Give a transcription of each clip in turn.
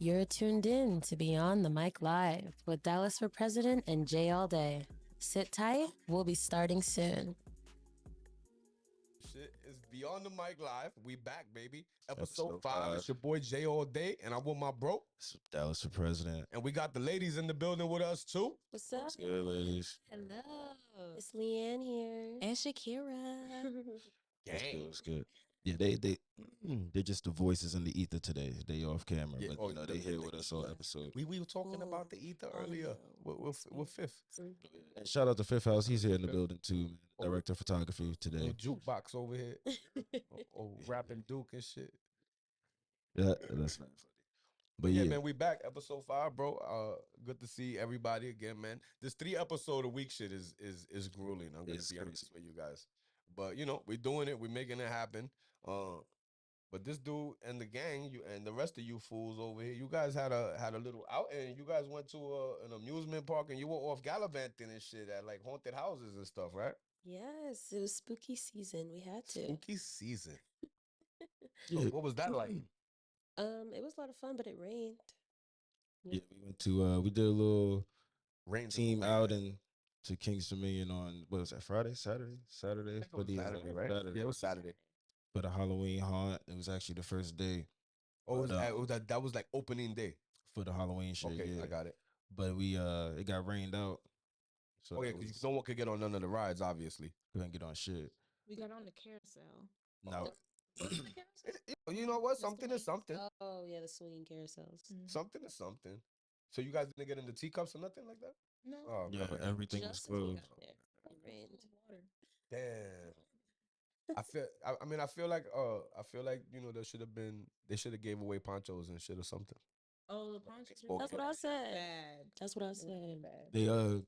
You're tuned in to Beyond the Mic Live with Dallas4President and Jay All Day. Sit tight, we'll be starting soon. Shit is Beyond the Mic Live. We back, baby. Episode 5. It's your boy Jay All Day, and I'm with my bro. It's Dallas4President. And we got the ladies in the building with us, too. What's up? What's good, ladies? Hello. It's Leanne here. And Shakira. What's good? Yeah, they're just the voices in the ether today. They off camera, Yeah, but they here with us all episode. We were talking about the ether earlier with Fifth. And shout out to Fifth House. He's here in the building too, man. Director of photography today. Little jukebox over here. Rapping Duke and shit. Yeah, that's not funny. But yeah, man, we back. Episode 5, bro. Good to see everybody again, man. This 3 episode a week shit is grueling. I'm gonna be honest with you guys. But you know, we're doing it, we're making it happen. But this dude and the gang, you and the rest of you fools over here, you guys had a little outing. You guys went to an amusement park and you were off gallivanting and shit at like haunted houses and stuff, right? Yes, it was spooky season. We had to. Spooky season. Yeah. So what was that like? It was a lot of fun, but it rained. Yeah, we went to we did a little team rain. outing to King's Dominion on what was that, Saturday for the Saturday, right? Saturday. Yeah, it was Saturday. For the Halloween haunt. It was actually the first day. Oh, that was like opening day For the Halloween shit. Okay, yeah. I got it. But we it got rained out. So oh yeah, because no one could get on none of the rides, obviously. Couldn't get on shit. We got on the carousel. No. You know what? Something is something. Oh yeah, the swinging carousels. Something is something. So you guys didn't get into teacups or nothing like that? No. Oh, Yeah, man. everything was Just as we closed. got there, it rained. Damn. I feel like you know they should have gave away ponchos and shit or something. Oh, the ponchos. That's what I said. Bad. That's what I said. Bad. They damn.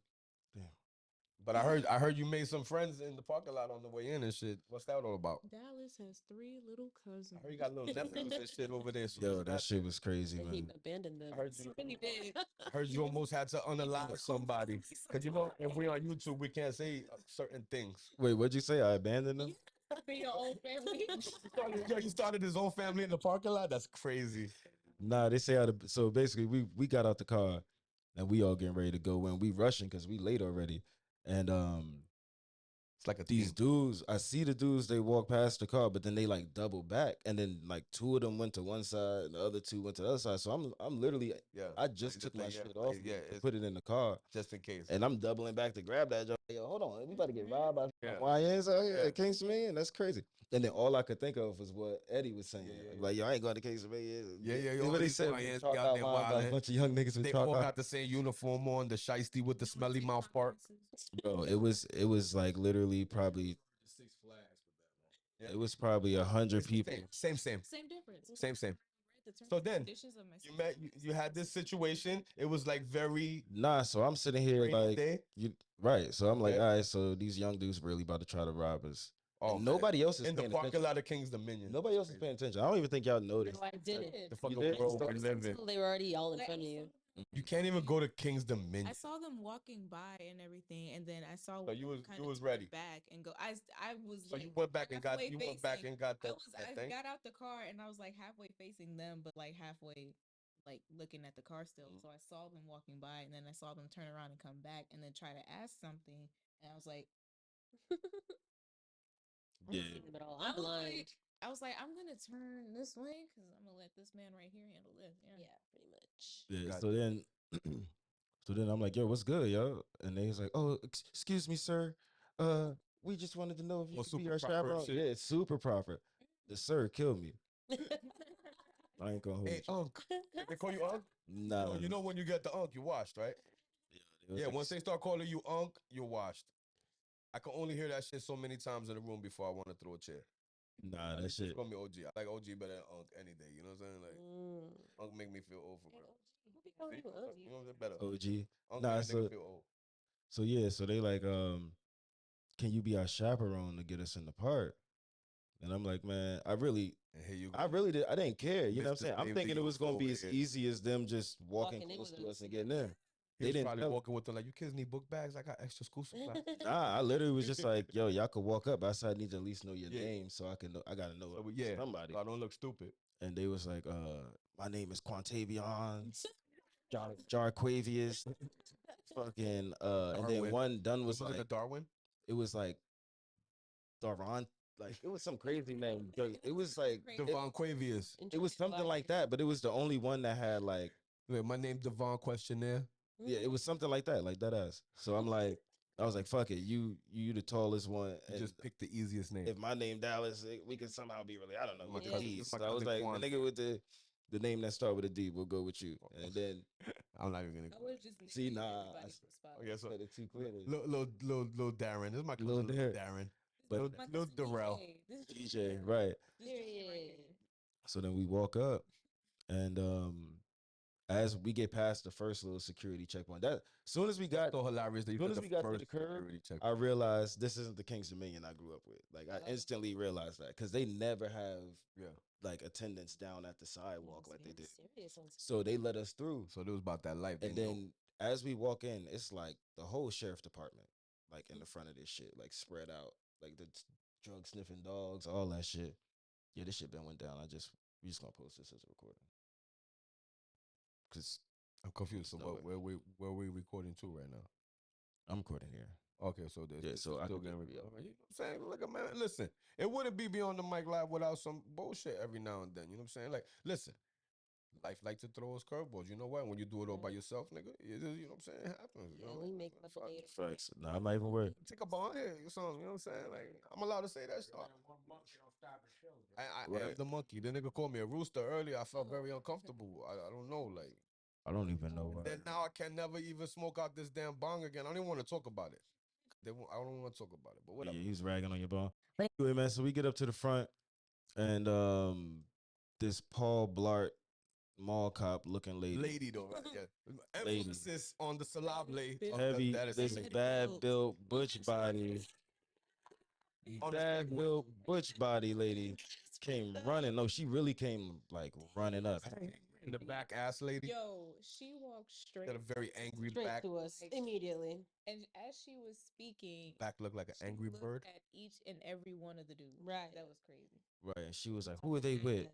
But I heard you made some friends in the parking lot on the way in and shit. What's that all about? Dallas has 3 little cousins. I heard you got little nephews and shit over there. So Yo, that shit was crazy, And he man. abandoned them. I heard you. Really did. I heard you almost had to unalive somebody. Cause you know if we on YouTube we can't say certain things. Wait, what'd you say? I abandoned them? For your old family. You started his own family in the parking lot. That's crazy. Nah, they say so basically we got out the car and we all getting ready to go in. We rushing because we late already. And It's like these dudes, I see the dudes, they walk past the car, but then they like double back, and then like 2 of them went to one side, and the other 2 went to the other side. So I'm literally, I just took my shit off, put it in the car, just in case, and I'm doubling back to grab that. Yo, hold on, we about to get robbed by Yeah. YNs out here at King's Dominion. That's crazy. And then all I could think of was what Eddie was saying, like, yo, I ain't going to King's Dominion. Yeah. What he said, YNs chalk be out out there line by a wildin'. bunch of young niggas. They all got the same uniform on, the shiesty with the smelly mouth part. Bro, it was like literally probably. It was probably 100 people. Same. Same difference. Same. So then you had this situation. It was like very So I'm sitting here like day. right. So I'm like, all right. So these young dudes really about to try to rob us. Oh, nobody else is in the paying parking attention. lot of King's Dominion. Nobody else is paying attention. I don't even think y'all noticed. No, I didn't. The fucking did? world we live in. They were already all in front of you. You can't even go to King's Dominion. I saw them walking by and everything, and then I saw. So you was ready. Back and go. I was. So like, you went back and got halfway that I thing. got out the car and I was like halfway facing them, but like halfway, like looking at the car still. So I saw them walking by, and then I saw them turn around and come back, and then try to ask something, and I was like, Yeah. I'm blind. I was like, I'm gonna turn this way because I'm gonna let this man right here handle this. Yeah, pretty much. Yeah. So then, I'm like, yo, what's good, yo? And they was like, oh, excuse me, sir. We just wanted to know if you could be our chaperone. Yeah, it's super proper. The sir killed me. I ain't gonna hold Hey, you. Unc. They call you Unc? Nah. You know when you get the Unc, you washed, right? Yeah, once they start calling you Unc, you're washed. I can only hear that shit so many times in the room before I want to throw a chair. Nah, that shit. Call me OG. I like OG better than Unc any day. You know what I'm saying? Like Unc make me feel old for real. You know what I'm saying? Better. OG. Unc Nah, make me feel old. So yeah, so they like, can you be our chaperone to get us in the park? And I'm like, man, I really didn't care. You know what I'm saying? I'm thinking it was gonna be as easy as them just walking close to us and getting in. They didn't probably walking with them like, you kids need book bags. I got extra school supplies. Nah, I literally was just like, yo, y'all could walk up. I said I need to at least know your name so I can know. I gotta know somebody. So I don't look stupid. And they was like, my name is Quantavion, Jarquavius, fucking, and then Darwin. one done was Was it a like, Darwin? it was like Daron, like it was some crazy name. It was like Devon Quavius. it was something like that, but it was the only one that had like, Wait, my name Devon Questionnaire. yeah, it was something like that ass. So I'm like, I was like, fuck it, you the tallest one, You and just picked the easiest name. if my name Dallas, we can somehow be really, I don't know, My with the cousin- D's. my So I was cousin like, Quan. the nigga with the name that start with a D, we'll go with you, and then I'm not even gonna. I was just see, naming nah, everybody I from spot. I guess so. said it too clearly. Little Darren. This is my cousin, Lil little Darren. Darren. But My Little cousin Darrell. DJ. This is DJ, right? This DJ right here. So then we walk up, and as we get past the first little security checkpoint, that soon as we got, So hilarious that you soon said as we got to first the curb, security check. I realized this isn't the Kings Dominion I grew up with. Like I instantly realized that because they never have Yeah. like attendants down at the sidewalk like they did. Serious on So they let us through, So it was about that life. and then as we walk in, it's like the whole sheriff department, like in the front of this shit, like spread out, like the drug sniffing dogs, all that shit. Yeah, this shit been went down. We just gonna post this as a recording. Cause I'm confused. So No way. where we recording to right now? I'm recording here. Okay, so this, Yeah, this so is I still could getting be- recorded. You know what I'm saying? Look, man, listen, it wouldn't be Beyond the Mic Live without some bullshit every now and then. You know what I'm saying? Like, listen, life like to throw us curveballs. You know what? When you do it all by yourself, nigga, you know what I'm saying? It happens. You Yeah, know? we make Fuck. fun of it. Facts. No, I'm not even worried. Take a bond here or something. You know what I'm saying? Like, I'm allowed to say that stuff. I am Right. the monkey. The nigga called me a rooster earlier. I felt very uncomfortable. I don't know, like. I don't even know why. Then now I can never even smoke out this damn bong again. I don't even want to talk about it. I don't want to talk about it. But whatever. Yeah, he's ragging on your bone. But- Anyway, man, so we get up to the front, and this Paul Blart mall cop looking Lady though, right? Yeah. Lady. Emphasis on the syllable. heavy, That is this lady. bad built butch body, bad built butch body lady came running. No, she really came like running up. In the back ass lady. Yo, she walked straight. Got a very angry Straight back. to us immediately. And as she was speaking, Back looked like an she angry looked bird. at each and every one of the dudes. Right. That was crazy. Right, and she was like, "Who are they with?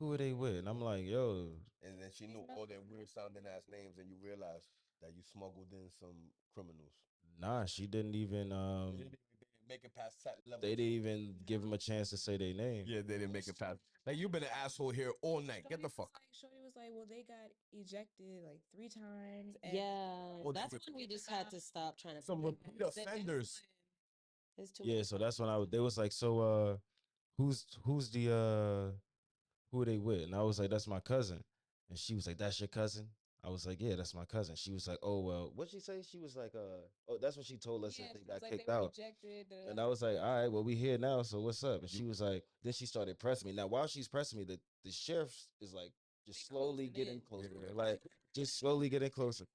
Who are they with?" And I'm like, "Yo, And then she knew all their weird sounding ass names, and you realize that you smuggled in some criminals. nah." She didn't even They didn't make it past that level. they didn't even give him a chance to say their name. Yeah, they didn't make it past. Like, you've been an asshole here all night. Get the fuck. Shorty was like, well, they got ejected like 3 times. And Yeah, Oh, that's they when we just had to stop trying to. Some repeat the next offenders. one- It's too Yeah, many so that's when they was like, "So who's the who are they with?" And I was like, "That's my cousin." And she was like, "That's your cousin?" I was like, "Yeah, that's my cousin." She was like, "Oh well," what'd she say? She was like, "Oh, that's what she told us Yeah, that they she got was like, kicked they were out." ejected. And I was like, "All right, well, we here now, so what's up?" And she was like, then she started pressing me. Now, while she's pressing me, the sheriff is like just They slowly closing getting in. closer, Yeah. like just slowly getting closer.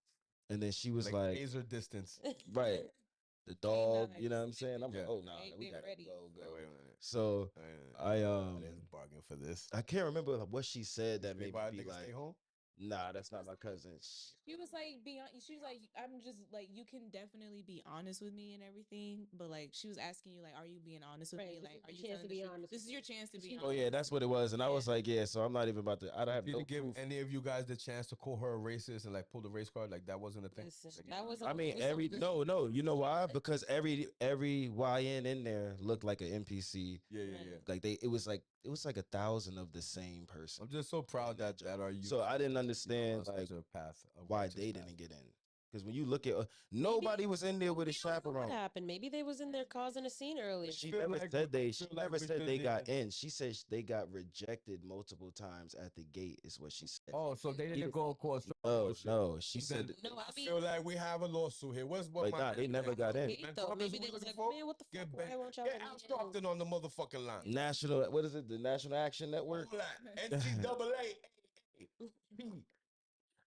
And then she was like, laser distance. right, the dog, nice. you know what I'm saying? I'm Yeah. like, "Oh no, They- we they gotta ready. go." Wait a minute. So I didn't bargain for this. I can't remember what she said that made me Why be niggas like, stay home? "Nah, that's not my cousin." She was like, she was like, I'm just like, you can definitely be honest with me and everything, but like, she was asking you, like, are you being honest with Right, me? this Like, is are your you chance telling to the be truth? honest This with is me. your chance to be Oh honest. yeah, that's what it was. And I was Yeah. like, yeah, so I'm not even about to. I don't have Did no you give proof. any of you guys the chance to call her a racist and like pull the race card? Like, that wasn't a thing. Listen, Like, that was. I mean, no. You know why? Because every YN in there looked like an NPC. yeah. Like it was like 1,000 of the same person. I'm just so proud that are you. So I didn't on understand such like a path. A why righteous they path. didn't get in. Because when you look at nobody was in there with a We don't know what chaperone. happened? Maybe they was in there causing a scene earlier. She feel never like said we- they. I She feel like never we said they shouldn't got even- in. She said they got rejected multiple times at the gate. Is what she said. Oh, so they didn't go in court. Oh no, she said. No, I I mean, feel like we have a lawsuit here. What But my nah, they never got in. gate, though. Maybe they was like, man, what the fuck? Why won't y'all Get let me in?" abstracted on the motherfucking line. National, what is it? The National Action Network. All that. NCAA.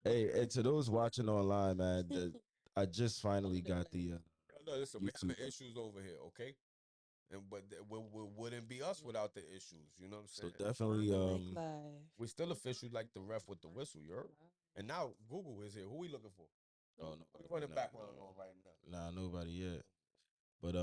Hey, and to those watching online, man, I just finally got the. No, listen, we YouTube. have issues over here, okay? But we wouldn't be us without the issues. You know what I'm So saying? definitely, Mike Live. We still official like the ref with the whistle, you heard? And now Google is here. Who we looking for? oh no, Who's running no, background no. on right now? Nah, nobody yet. But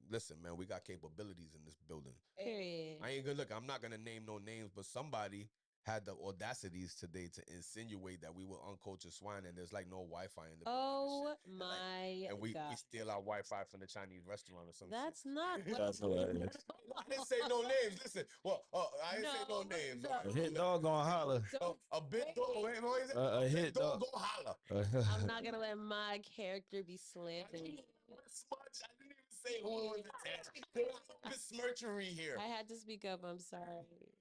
Listen, man, we got capabilities in this building. Period. I ain't gonna look. I'm not gonna name no names, but somebody had the audacities today to insinuate that we were uncultured swine and there's like no Wi-Fi in the building. Oh And my and we God. steal our Wi-Fi from the Chinese restaurant or something. That's not what That's hilarious. I didn't say no names. Listen, well, I didn't say no names. A hit dog gonna holler. A big dog. Wait, what is it? A hit dog. Go holler. I'm not gonna let my character be slanted. I didn't even say who it was attached. There's no besmirchery here. I had to speak up. I'm sorry.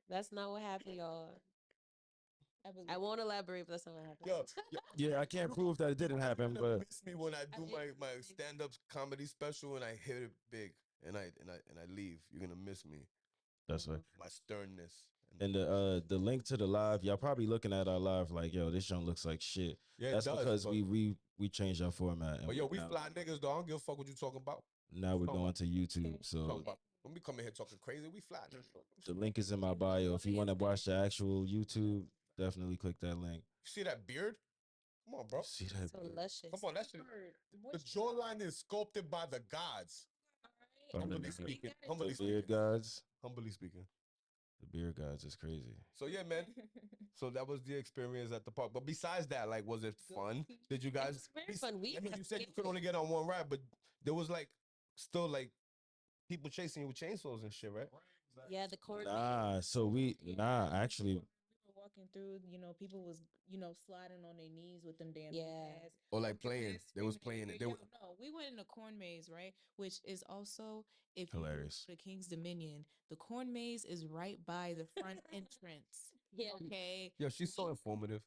That's not what happened, y'all. I won't elaborate, but that's not what happened. Yeah, I can't prove that it didn't happen, but Miss me when I do my stand-up comedy special and I hit it big and I leave. You're gonna miss me. that's right. My sternness. And the link to the live, y'all probably looking at our live like, yo, this show looks like shit. Yeah, that's it does, because but we changed our format. But yo, we fly niggas though. I don't give a fuck what you talking about. Now we're going to YouTube. So when we come in here talking crazy, we fly. the link is in my bio. If you want to watch the actual YouTube, definitely click that link. You see that beard? Come on, bro. See that? So luscious. Come on, that shit. The jawline is sculpted by the gods. Humbly speaking. Humbly The speaking. beard gods. Humbly speaking. The beard gods is crazy. So yeah, man. So that was the experience at the park. But besides that, like, was it fun? Did you guys? It was very fun. I mean, you said you could only get on one ride, but there was like still like people chasing you with chainsaws and shit, right? Yeah, the court. Actually. We were walking through, people was, sliding on their knees with them damn ass. Or like playing. They was playing it. No, we went in the corn maze, right? Which is also, if Hilarious. you go to King's Dominion, the corn maze is right by the front entrance. Yeah. Okay. Yo, she's so informative.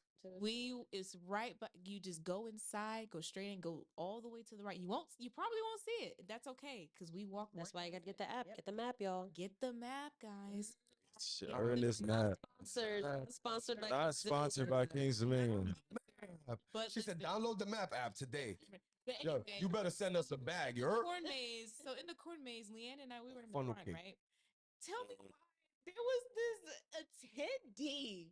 It's right, but you just go inside, go straight and go all the way to the right. You probably won't see it. That's okay, because we walk. That's why you gotta get the app. Get the map, y'all. Get the map, guys. Earn this map. Sponsored by Not sponsored by King's Dominion. But She said, download the map app today. But Yo, anyway, you better send us a bag. You heard? corn maze. So in the corn maze, Leanne and I, we were in the Funnel front, cake. right? Tell me why there was this attendee.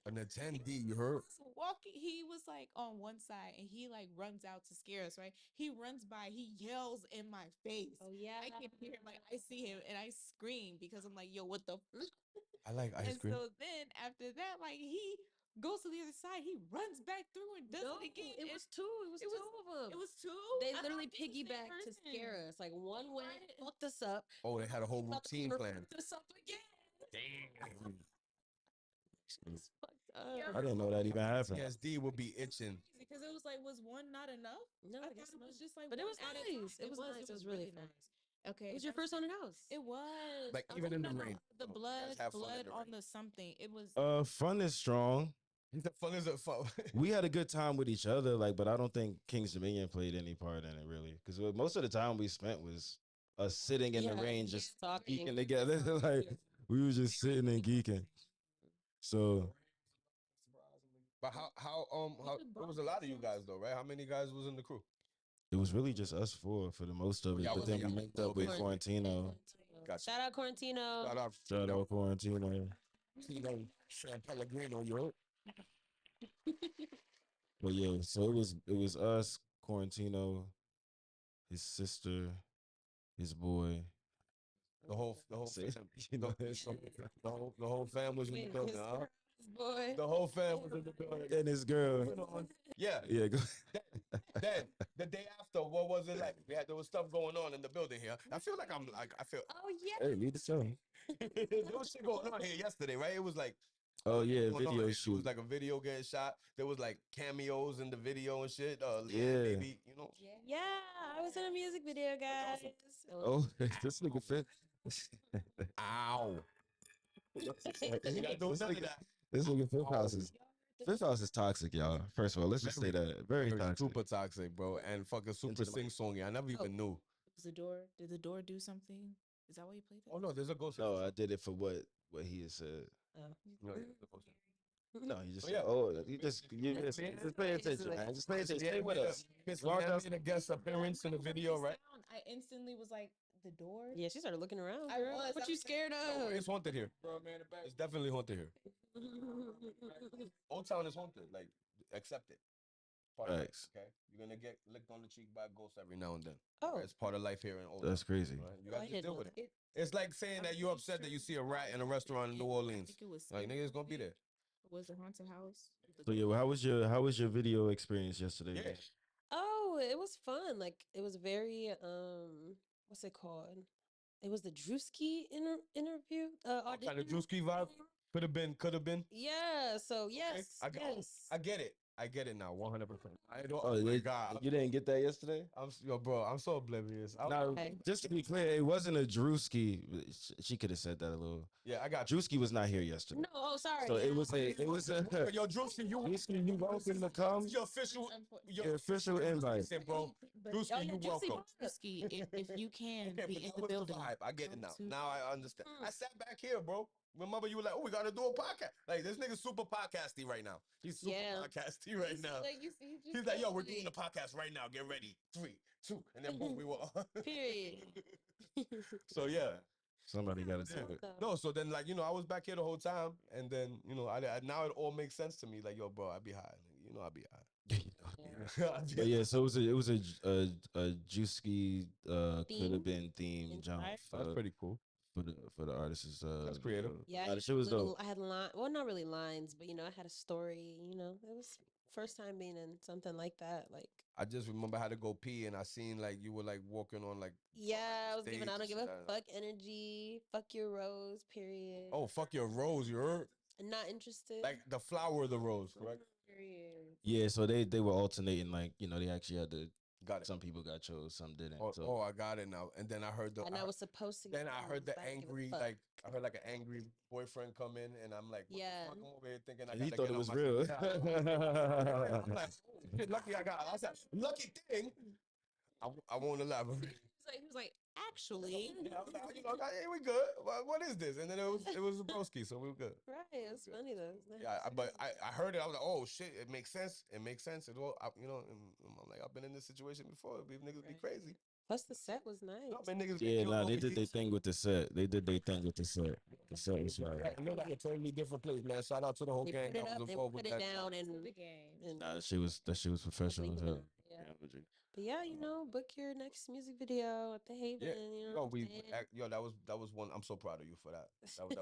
An attendee, you heard? Walking, he was like on one side and he like runs out to scare us, right? He runs by, he yells in my face. Oh yeah. I can hear, like, I see him and I scream because I'm like, yo, what the f-? I like ice cream. And so then after that, like, he goes to the other side, he runs back through and does it again. It was two. It was two of them. It was two. They I literally thought it was the same piggybacked to person. scare us. Like one went, fucked us up. Oh, they had a whole routine plan. Fucked us up again. Damn. It's fucked up. I didn't know that even happened. PSD would be itching. Because it was like, was one not enough? No, I I guess thought it not. was just like, But it one was at a nice. time. It was nice. It was really fun. nice. Okay, It was your first haunted house. It was Like, I even was- in the no, rain. The Oh, blood, guys have fun in blood the on rain. the something. It was. Fun is strong. He said fun is a fun. We had a good time with each other, like, but I don't think King's Dominion played any part in it really, because most of the time we spent was us sitting in the rain, just talking geeking together. Like we was just sitting and geeking. So But how there was a lot of you guys though, right? How many guys was in the crew? it was really just us four for the most of it. Y'all But was- then we y'all- linked up with okay. Quarantino. Gotcha. Shout out Quarantino. Shout out, Shout out Quarantino. San Pellegrino, you heard? But yeah, so it was us, Quarantino, his sister, his boy. The whole Say- fam, you know, the whole fam was in the building, huh? Boy. The whole fam was in the building. and his girl. Yeah. Yeah, go. Then the day after, what was it like? There was stuff going on in the building here. I feel like I feel Oh yeah. Hey, lead the show. there was shit going on here yesterday, right? It was like Oh yeah, going on video here. It shoot. was like a video getting shot. There was like cameos in the video and shit. Yeah. Baby, you know. Yeah, I was in a music video, guys. Oh, this nigga fit. Ow. This nigga Fifth House is toxic, y'all. First of all, let's just say that very toxic. Super toxic, bro, and fucking super Into the sing songy. I never even knew. Was the door? Did the door do something? Is that why you played that? Oh no, there's a ghost. No, I did it for what he had said. Oh. No, there's a ghost. No, you just you just pay attention, man. Just pay attention. Stay with us. Miss Walk Leanne us- made a guest appearance in the video, right? I instantly was like, the door? Yeah, she started looking around. I girl. was. What you scared No, of? it's haunted here. It's definitely haunted here. Old Town is haunted. Like, accept it. Thanks. Okay, you're gonna get licked on the cheek by a ghost every now and then. Oh. Right? It's part of life here in Old. That's crazy. Right? You Oh, I gotta just didn't deal know with it. that. It's like saying that you're upset that you see a rat in a restaurant in New Orleans. I think it was Like nigga, it's gonna be there. Was it haunted house? So yeah, well, how was your video experience yesterday? Yeah. Oh, it was fun. Like it was very what's it called? It was the Drewski interview. Kind of Audition. Drewski vibe. Could have been. Could have been. Yeah. So Okay. yes, yes. I get it. I get it now. 100%. I don't. Oh, Oh my god. you didn't get that yesterday? Yo, bro. I'm so oblivious. Now, Okay. just to be clear, it wasn't a Drewski. She could have said that a little. Yeah, I got you. Drewski was not here yesterday. No, oh sorry. So it was a Yo, Drewski, you welcome to come. your official Your official invite. Listen, bro. But Drewski, Oh, yeah, you Juicy welcome. Bond. Drewski, if you can Okay, be but in that the was building. vibe. I get it now. Come to- Now I understand. I sat back here, bro. Remember, you were like, "Oh, we gotta do a podcast." Like this nigga's super podcasty right now. He's super Yeah. podcasty right now. Like you see, He's like, "Yo, we're doing the podcast right now. Get ready. 3, 2, and then boom, we were on. Period. So yeah. Somebody got to Yeah. do it. No, so then like I was back here the whole time, and then I now it all makes sense to me. Like yo, bro, I'd be high. I'd be high. But yeah, so it was a Juicy could have been theme jump. Inspired. That's pretty cool. For the artists. That's creative. Yeah, the shit was dope. I had well, not really lines, but I had a story. It was first time being in something like that. Like I just remember I had to go pee, and I seen like you were like walking on like. yeah, I was giving I don't give a stage. fuck energy. Fuck your rose. Period. Oh fuck your rose, you heard? Not interested. Like the flower of the rose, correct? Period. Yeah, so they were alternating, like they actually had to. Got it. Some people got chose, some didn't. Oh, I got it now. And then I heard And I was supposed to. Then I heard the but I didn't give a angry, fuck. like I heard like an angry boyfriend come in, and I'm like, what the Yeah. fuck? I'm over here thinking I He gotta thought get it was on real. I'm like, oh, shit, lucky I said, lucky thing. I won't elaborate. he was like, actually, Yeah, I was like, hey, we good. What is this? And then it was a broski, so we were good. Right, it was funny though. It was Yeah, nice. but I heard it. I was like, oh shit, it makes sense. It makes sense. It all, and I'm like, I've been in this situation before. These niggas be crazy. Plus the set was nice. No, man, niggas be Yeah, killed nah, they over did their here. thing with the set. They did their thing with the set. The set was right. Yeah, it looked like a totally different place, man. Shout out to the whole They gang put it that up, was they involved put with it that. down, the game. and Nah, that shit was professional as hell. Yeah. Yeah, But yeah, book your next music video at the Haven. Yeah, what I'm saying? that was one. I'm so proud of you for that. That was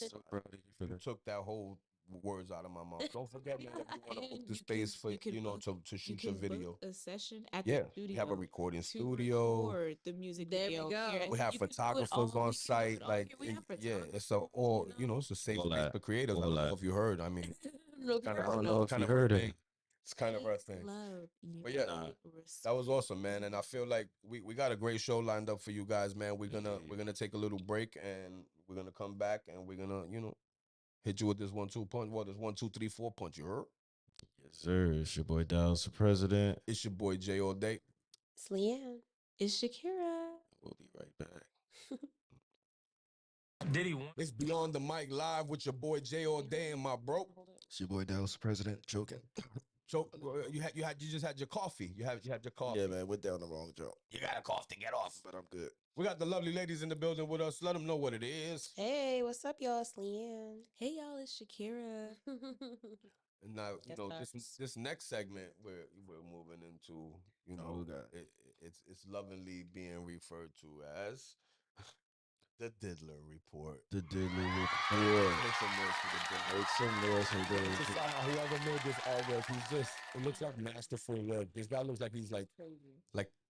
I'm so proud of you for you that. took that whole words out of my mouth. Don't forget, man, if you want to book the space for to shoot your video. A session at Yeah, the studio. we have a recording to studio. record the music There we video. go. here. We have You can do it photographers all. on You can do site. it all. Like, Here we have it's a all it's a safe All space that. for creators. I All don't know that. if you heard. I mean, No, kind of, I don't know if kind you of her heard it. thing. It's kind of her thing. Love. But yeah, Nah. that was awesome, man. And I feel like we got a great show lined up for you guys, man. We're gonna take a little break, and we're gonna come back, and we're gonna hit you with this 1-2 punch. Well, this 1, 2, 3, 4 punch. You heard? Yes, sir. It's your boy Dallas4President. It's your boy Jay all day. It's Leanne. It's Shakira. We'll be right back. Diddy won. It's Beyond the Mic live with your boy Jay all day and my bro. It's your boy Dallas4President joking. So you just had your coffee. You had your coffee. Yeah, man, we're down the wrong joke. You got a cough to get off. But I'm good. We got the lovely ladies in the building with us. Let them know what it is. Hey, what's up, y'all? It's Leanne. Hey y'all, it's Shakira. And now Yes, this next segment we're moving into. we got- It's lovingly being referred to as the Diddler Report. The Diddly Report. Make some noise for the Diddler. Make some noise for the Diddly Just, Report. whoever made this artwork, it looks like masterful work. This guy looks like he's like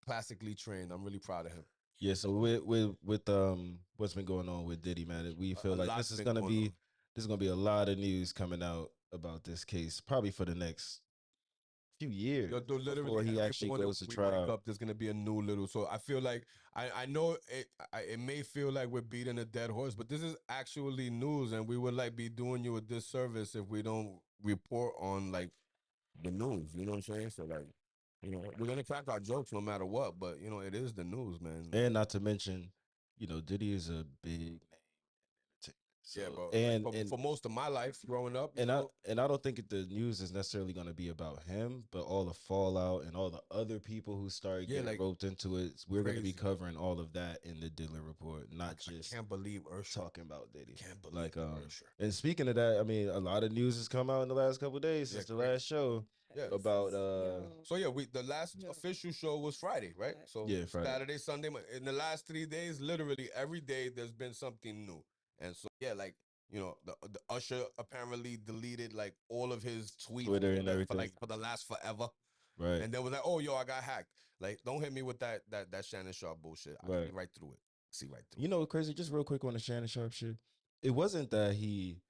classically trained. I'm really proud of him. Yeah, so with what's been going on with Diddy, man, we feel like lot's this is been gonna going be on. there's gonna be a lot of news coming out about this case, probably for the next few years Yo, dude, literally, before he every actually morning goes to we wake trial. up, there's gonna be a new little. So I feel like I know it may feel like we're beating a dead horse, but this is actually news, and we would like be doing you a disservice if we don't report on like the news. You know what I'm saying? So like, we're gonna crack our jokes no matter what, but it is the news, man. And not to mention, Diddy is a big name. So, yeah, bro. and Like and for most of my life growing up, and I don't think the news is necessarily going to be about him, but all the fallout and all the other people who started Yeah, getting like, roped into it. We're going to be crazy. covering all of that in the Diddler report, not I just can't believe Ursher. talking about Diddy. Can't believe Ursher. And speaking of that, I mean, a lot of news has come out in the last couple of days since the last show. Yeah. About So yeah, the last official show was Friday, right? So yeah, Friday. Saturday, Sunday. In the last 3 days, literally every day, there's been something new. And so yeah, like, you know, the Usher apparently deleted like all of his tweets Twitter and everything for the last forever. Right. And then was like, oh yo, I got hacked. Like, don't hit me with that Shannon Sharp bullshit. I see right through it. See right through. You know, crazy. Just real quick on the Shannon Sharp shit. It wasn't that he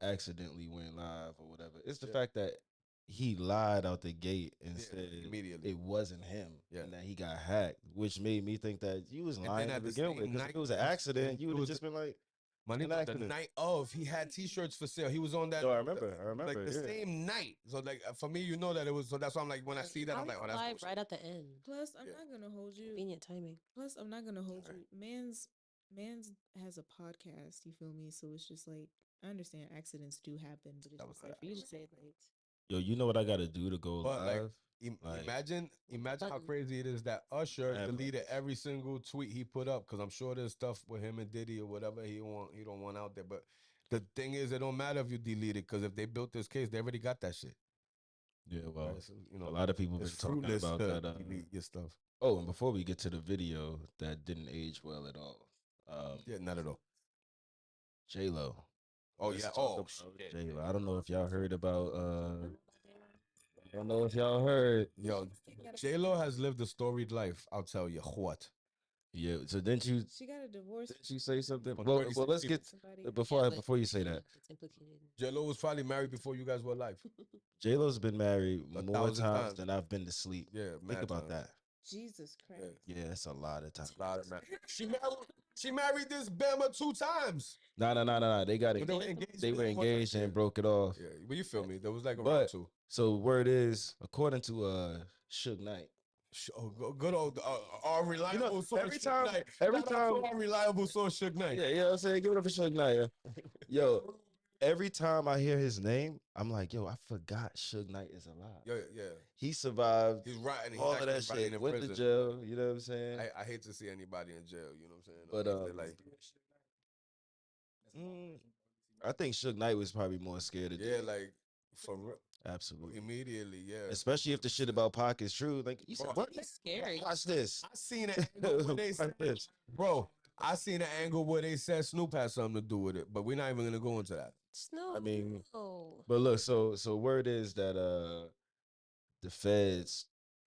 accidentally went live or whatever. It's the fact that he lied out the gate and said immediately it wasn't him Yeah. and that he got hacked, which made me think that you was lying to at the begin with. same Because if night, it was an accident, you would have was just been like, Money, an the accident. night of, he had T-shirts for sale. He was on that. No, I remember. Like the same night. So like for me, you know that it was. So that's why I'm like, when I see that, I'm like, oh, that's live bullshit. right at the end. Plus, I'm not gonna hold you. Convenient timing. Plus, I'm not gonna hold you. Man's has a podcast. You feel me? So it's just like, I understand accidents do happen, but it's just like for you to say like, yo, you know what I got to do to go But live? imagine how crazy it is that Usher deleted every single tweet he put up, because I'm sure there's stuff with him and Diddy or whatever he don't want out there. But the thing is, it don't matter if you delete it, because if they built this case, they already got that shit. Yeah, well, right? So, you know, a lot of people been talking about that. Delete your stuff. Oh, and before we get to the video that didn't age well at all. Yeah, not at all. J-Lo. Oh yeah. Oh shit. J-Lo. I don't know if y'all heard about I don't know if y'all heard. Yo, J-Lo has lived a storied life, I'll tell you what. Yeah, so didn't you she got a divorce. Didn't you say something? Well, let's get before you say that. J-Lo was probably married before you guys were alive. J-Lo's been married more times than I've been to sleep. Yeah, think about that. Jesus Christ. Yeah, that's a lot of times. A lot of she married this Bama 2 times. No. They got engaged. They were engaged and broke it off. Yeah, but you feel me? There was like a round 2. So word is, according to Suge Knight. Oh, good old our reliable source. Every time our reliable source Suge Knight. Yeah, I'm saying give it up for Suge Knight. Yo, every time I hear his name, I'm like, yo, I forgot Suge Knight is alive. Yeah. He survived. He's right. All of that shit. Went to jail. You know what I'm saying? I hate to see anybody in jail. You know what I'm saying? But like, I think Suge Knight was probably more scared of jail. Yeah, like for real. Absolutely. Immediately, yeah. Especially if the shit about Pac is true. Like you said, what? Scary. Watch this. I seen an angle where they said, bro. I seen an angle where they said Snoop had something to do with it, but we're not even gonna go into that. Snoop. I mean, but look, so word is that the feds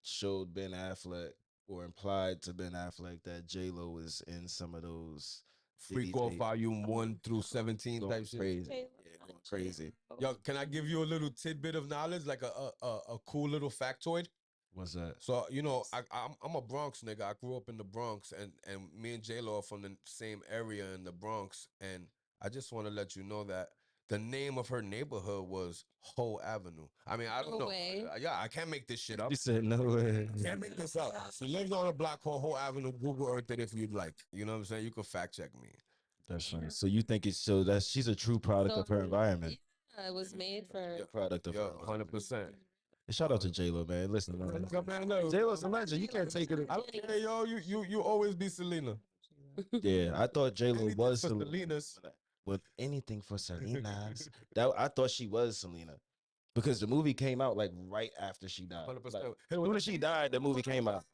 showed Ben Affleck or implied to Ben Affleck that J-Lo was in some of those Freak Off Volume 1 through 17 type shit. Crazy. Yeah, going crazy. Yo, can I give you a little tidbit of knowledge, like a cool little factoid? What's that? So, you know, I'm a Bronx nigga. I grew up in the Bronx, and me and J-Lo are from the same area in the Bronx. And I just want to let you know that the name of her neighborhood was Ho Avenue. I mean, I don't know. Yeah, I can't make this shit up. You said no way. Can't make this up. She lives on a block called Ho Avenue. Google Earth it if you'd like. You know what I'm saying? You can fact check me. That's right. So you think it's she's a true product of her environment. Yeah, it was made for product of her 100%. Shout out to J-Lo, man. Listen, man. J-Lo's a legend. You can't take it. I don't care, yo. You always be Selena. Yeah, I thought J-Lo was Selena's. With anything for Selena's. I thought she was Selena. Because the movie came out like right after she died. 100%. Like, when she died, the movie came out.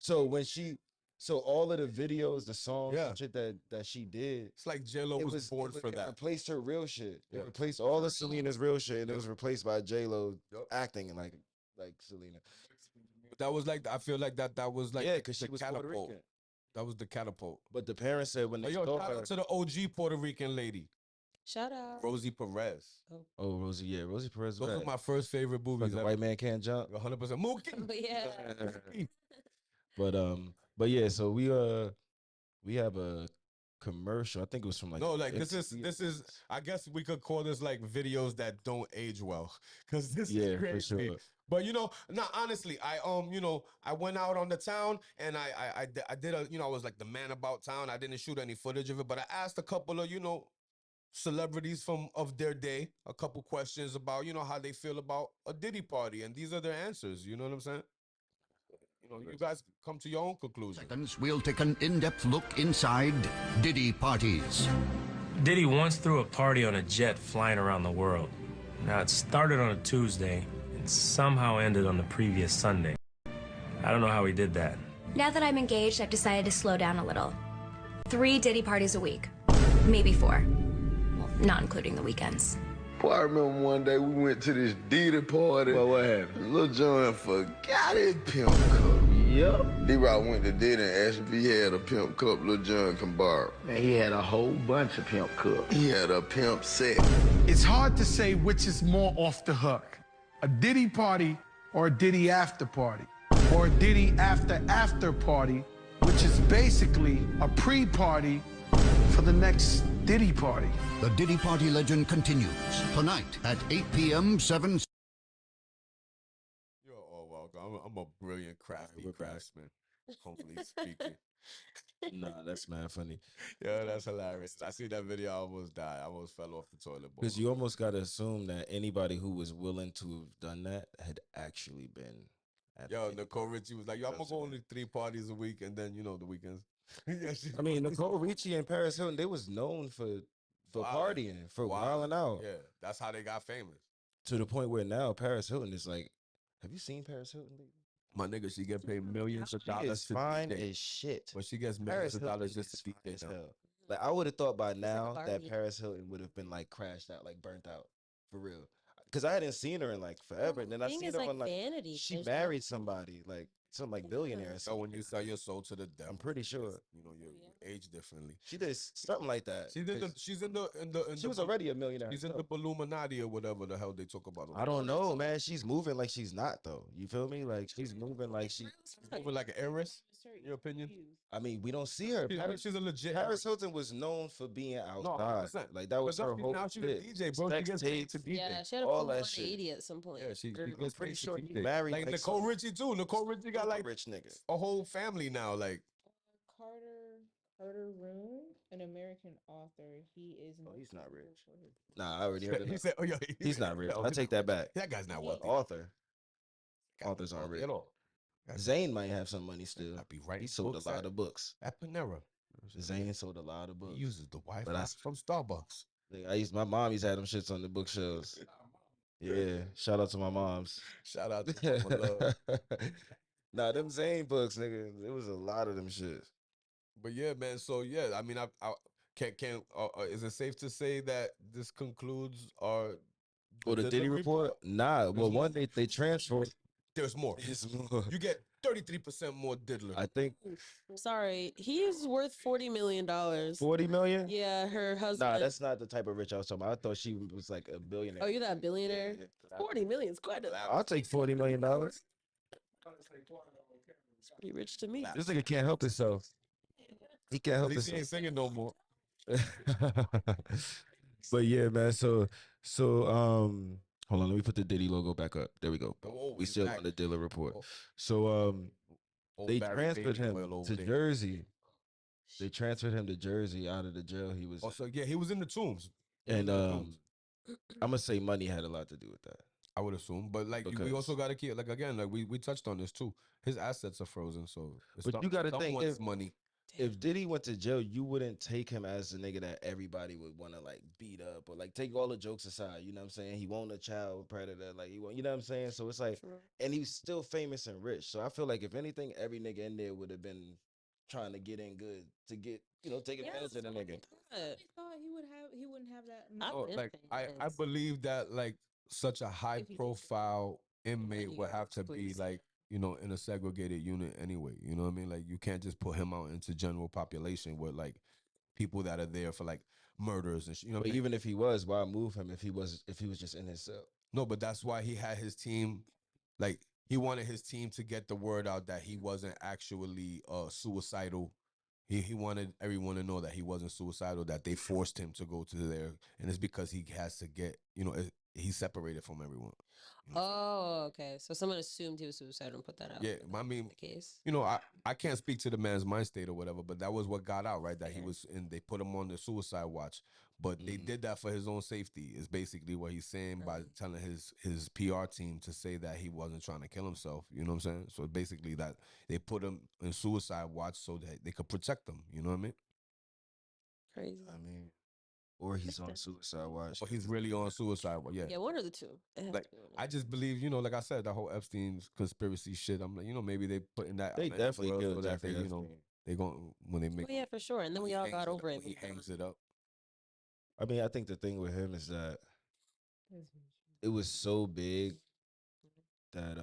So all of the videos, the songs, and shit that she did, it's like J-Lo was born for that. It replaced her real shit. It replaced all of Selena's real shit, and it was replaced by J-Lo acting like Selena. But that was like, I feel like that was like because she was Puerto Rican. That was the catapult. But the parents said when they saw shout out to the OG Puerto Rican lady. Shout out. Rosie Perez. Oh, Rosie, yeah. Rosie Perez. Those are my first favorite movies. Like White Man Can't Jump. 100%. Mookie. Yeah. But yeah, so we have a commercial. I think it was from like this is I guess we could call this like videos that don't age well, because this is crazy. For sure. But honestly, I went out on the town and I did I was like the man about town. I didn't shoot any footage of it, but I asked a couple of celebrities of their day a couple questions about, you know, how they feel about a Diddy party, and these are their answers. You know what I'm saying? You know, you guys come to your own conclusion. We'll take an in-depth look inside Diddy parties. Diddy once threw a party on a jet flying around the world. Now, it started on a Tuesday and somehow ended on the previous Sunday. I don't know how he did that. Now that I'm engaged, I've decided to slow down a little. 3 Diddy parties a week. Maybe 4. Well, not including the weekends. Boy, I remember one day we went to this Diddy party. Well, what happened? Lil Jon forgot his pimp cup. Yep. D-Rock went to Diddy and asked if he had a pimp cup Lil Jon can borrow. Man, he had a whole bunch of pimp cups. He had a pimp set. It's hard to say which is more off the hook, a Diddy party or a Diddy after party, or a Diddy after party, which is basically a pre-party for the next Diddy party. The Diddy party legend continues tonight at 8 p.m. 7. You're all welcome. I'm a brilliant craftsman, humbly speaking. Nah, that's mad funny. Yeah, that's hilarious. I see that video. I almost died. I almost fell off the toilet bowl. Because you almost got to assume that anybody who was willing to have done that had actually been. Yo, Nicole Richie was like, yo, I'm going to go only 3 parties a week, and then, you know, the weekends. Yeah, I mean, Nicole Richie and Paris Hilton, they was known for partying, for wilding out. Yeah, that's how they got famous. To the point where now Paris Hilton is like, have you seen Paris Hilton? My nigga, she get paid millions of dollars. She is fine as shit. But she gets millions of dollars just to be as hell. Like, I would have thought by now that Paris Hilton would have been like crashed out, like burnt out, for real. Because I hadn't seen her in like forever, and then I seen her on like vanity. She married somebody, like some like billionaire. So when you sell your soul to the devil, I'm pretty sure you know you age differently. She did something like that. She's in the. She was already a millionaire. She's in the Illuminati or whatever the hell they talk about. I don't know, man. She's moving like she's not though. You feel me? Like she's moving like she's moving like an heiress. In your opinion? I mean, we don't see her. She's a legit. Paris Hilton was known for being outside. No, like that was her whole. Now she's a DJ, bro. She gets paid to DJ. Yeah, she had a all full that shit. 180 at some point. Yeah, she I'm pretty sure he married like Nicole Richie too. Nicole Richie got like rich nigga. A whole family now. Like Carter Roon, an American author. He is. Oh, he's not rich. Nah, I already heard it. He said, "Oh yeah, he's not rich." I take that back. That guy's not wealthy. Authors aren't rich. Zayn might have some money still. Be right. He sold a lot of books. At Panera. Zayn sold a lot of books. He uses the Wi-Fi from Starbucks. My mom used to have them shits on the bookshelves. Yeah, shout out to my moms. Shout out to my love. Nah, them Zayn books, nigga. There was a lot of them shits. But yeah, man. So yeah, I mean, I can is it safe to say that this concludes our the Diddy report? Nah. Well, one they transferred. There's more. You get 33% more diddler. I think. Sorry, he's worth $40 million. 40 million? Yeah, her husband. Nah, that's not the type of rich I was talking about. I thought she was like a billionaire. Oh, you're that billionaire? 40 million is quite a lot. I'll take $40 million. It's pretty rich to me. This nigga can't help himself. He can't help himself. He ain't singing no more. But yeah, man. So hold on, let me put the Diddy logo back up. There we go. We still on the Dilla report. So they transferred him to Jersey. They transferred him to Jersey out of the jail he was. Oh, so yeah, he was in the tombs. And I'm gonna say money had a lot to do with that. I would assume, but like we also got to keep like again, like we touched on this too. His assets are frozen, so but you got to think if money. If Diddy went to jail, you wouldn't take him as the nigga that everybody would want to like beat up or like take all the jokes aside. You know what I'm saying? He won't a child predator, like he won't. You know what I'm saying? So it's like, and he's still famous and rich. So I feel like if anything, every nigga in there would have been trying to get in good to get take advantage of the nigga. I thought he wouldn't have that. Oh, like I believe that like such a high profile inmate would have to be like, in a segregated unit anyway. You know what I mean? Like you can't just put him out into general population with like people that are there for like murders and shit. But even if he was, why move him if he was just in his cell? No, but that's why he had his team. Like he wanted his team to get the word out that he wasn't actually suicidal. He wanted everyone to know that he wasn't suicidal, that they forced him to go to there. And it's because he has to get, he separated from everyone. Oh, okay. So someone assumed he was suicidal and put that out. Yeah, I mean, the case. I can't speak to the man's mind state or whatever, but that was what got out, right? That he was, and they put him on the suicide watch. But they did that for his own safety. Is basically what he's saying by telling his PR team to say that he wasn't trying to kill himself. You know what I'm saying? So basically that they put him in suicide watch so that they could protect him. You know what I mean? Crazy. I mean, or he's on suicide watch. Or he's really on suicide watch. Yeah. Yeah, one or the two. Like I just believe, like I said, the whole Epstein's conspiracy shit. I'm like, maybe they put in that. They definitely killed so that Jeffrey they, Epstein. they going when they make. Oh yeah, for sure. And then we all got over it. He hangs it up. I mean, I think the thing with him is that it was so big that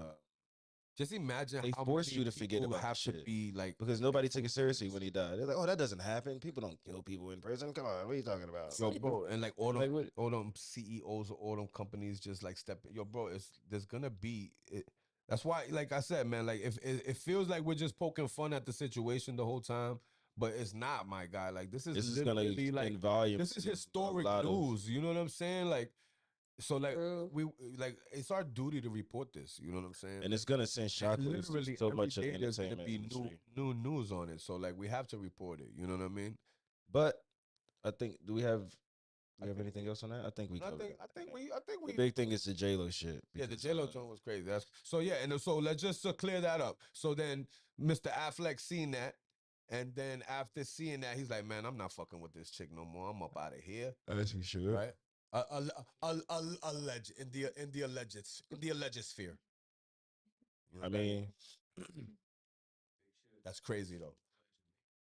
just imagine they how forced many you to forget people about have shit. to be like, because nobody took it seriously when he died. They're like, oh, that doesn't happen. People don't kill people in prison. Come on, what are you talking about? yo, bro, and like all them CEOs of all them companies just like stepping. Yo, bro, there's gonna be it. That's why, like I said, man, like if it feels like we're just poking fun at the situation the whole time, but it's not, my guy. Like this is literally gonna like in volume. this is historic news. You know what I'm saying? Like. So like we like it's our duty to report this. You know what I'm saying? And it's gonna send shockwaves to so much of the there's gonna entertainment be industry. new news on it. So like we have to report it. You know what I mean? But I think do we have anything else on that? I think we covered it. I think we. The big thing is the J-Lo shit. Yeah, the J-Lo joint was crazy. So yeah, and so let's just clear that up. So then Mr. Affleck seen that, and then after seeing that, he's like, man, I'm not fucking with this chick no more. I'm up out of here. That's for sure. Right? Alleged in the alleged sphere. I mean, that's crazy though.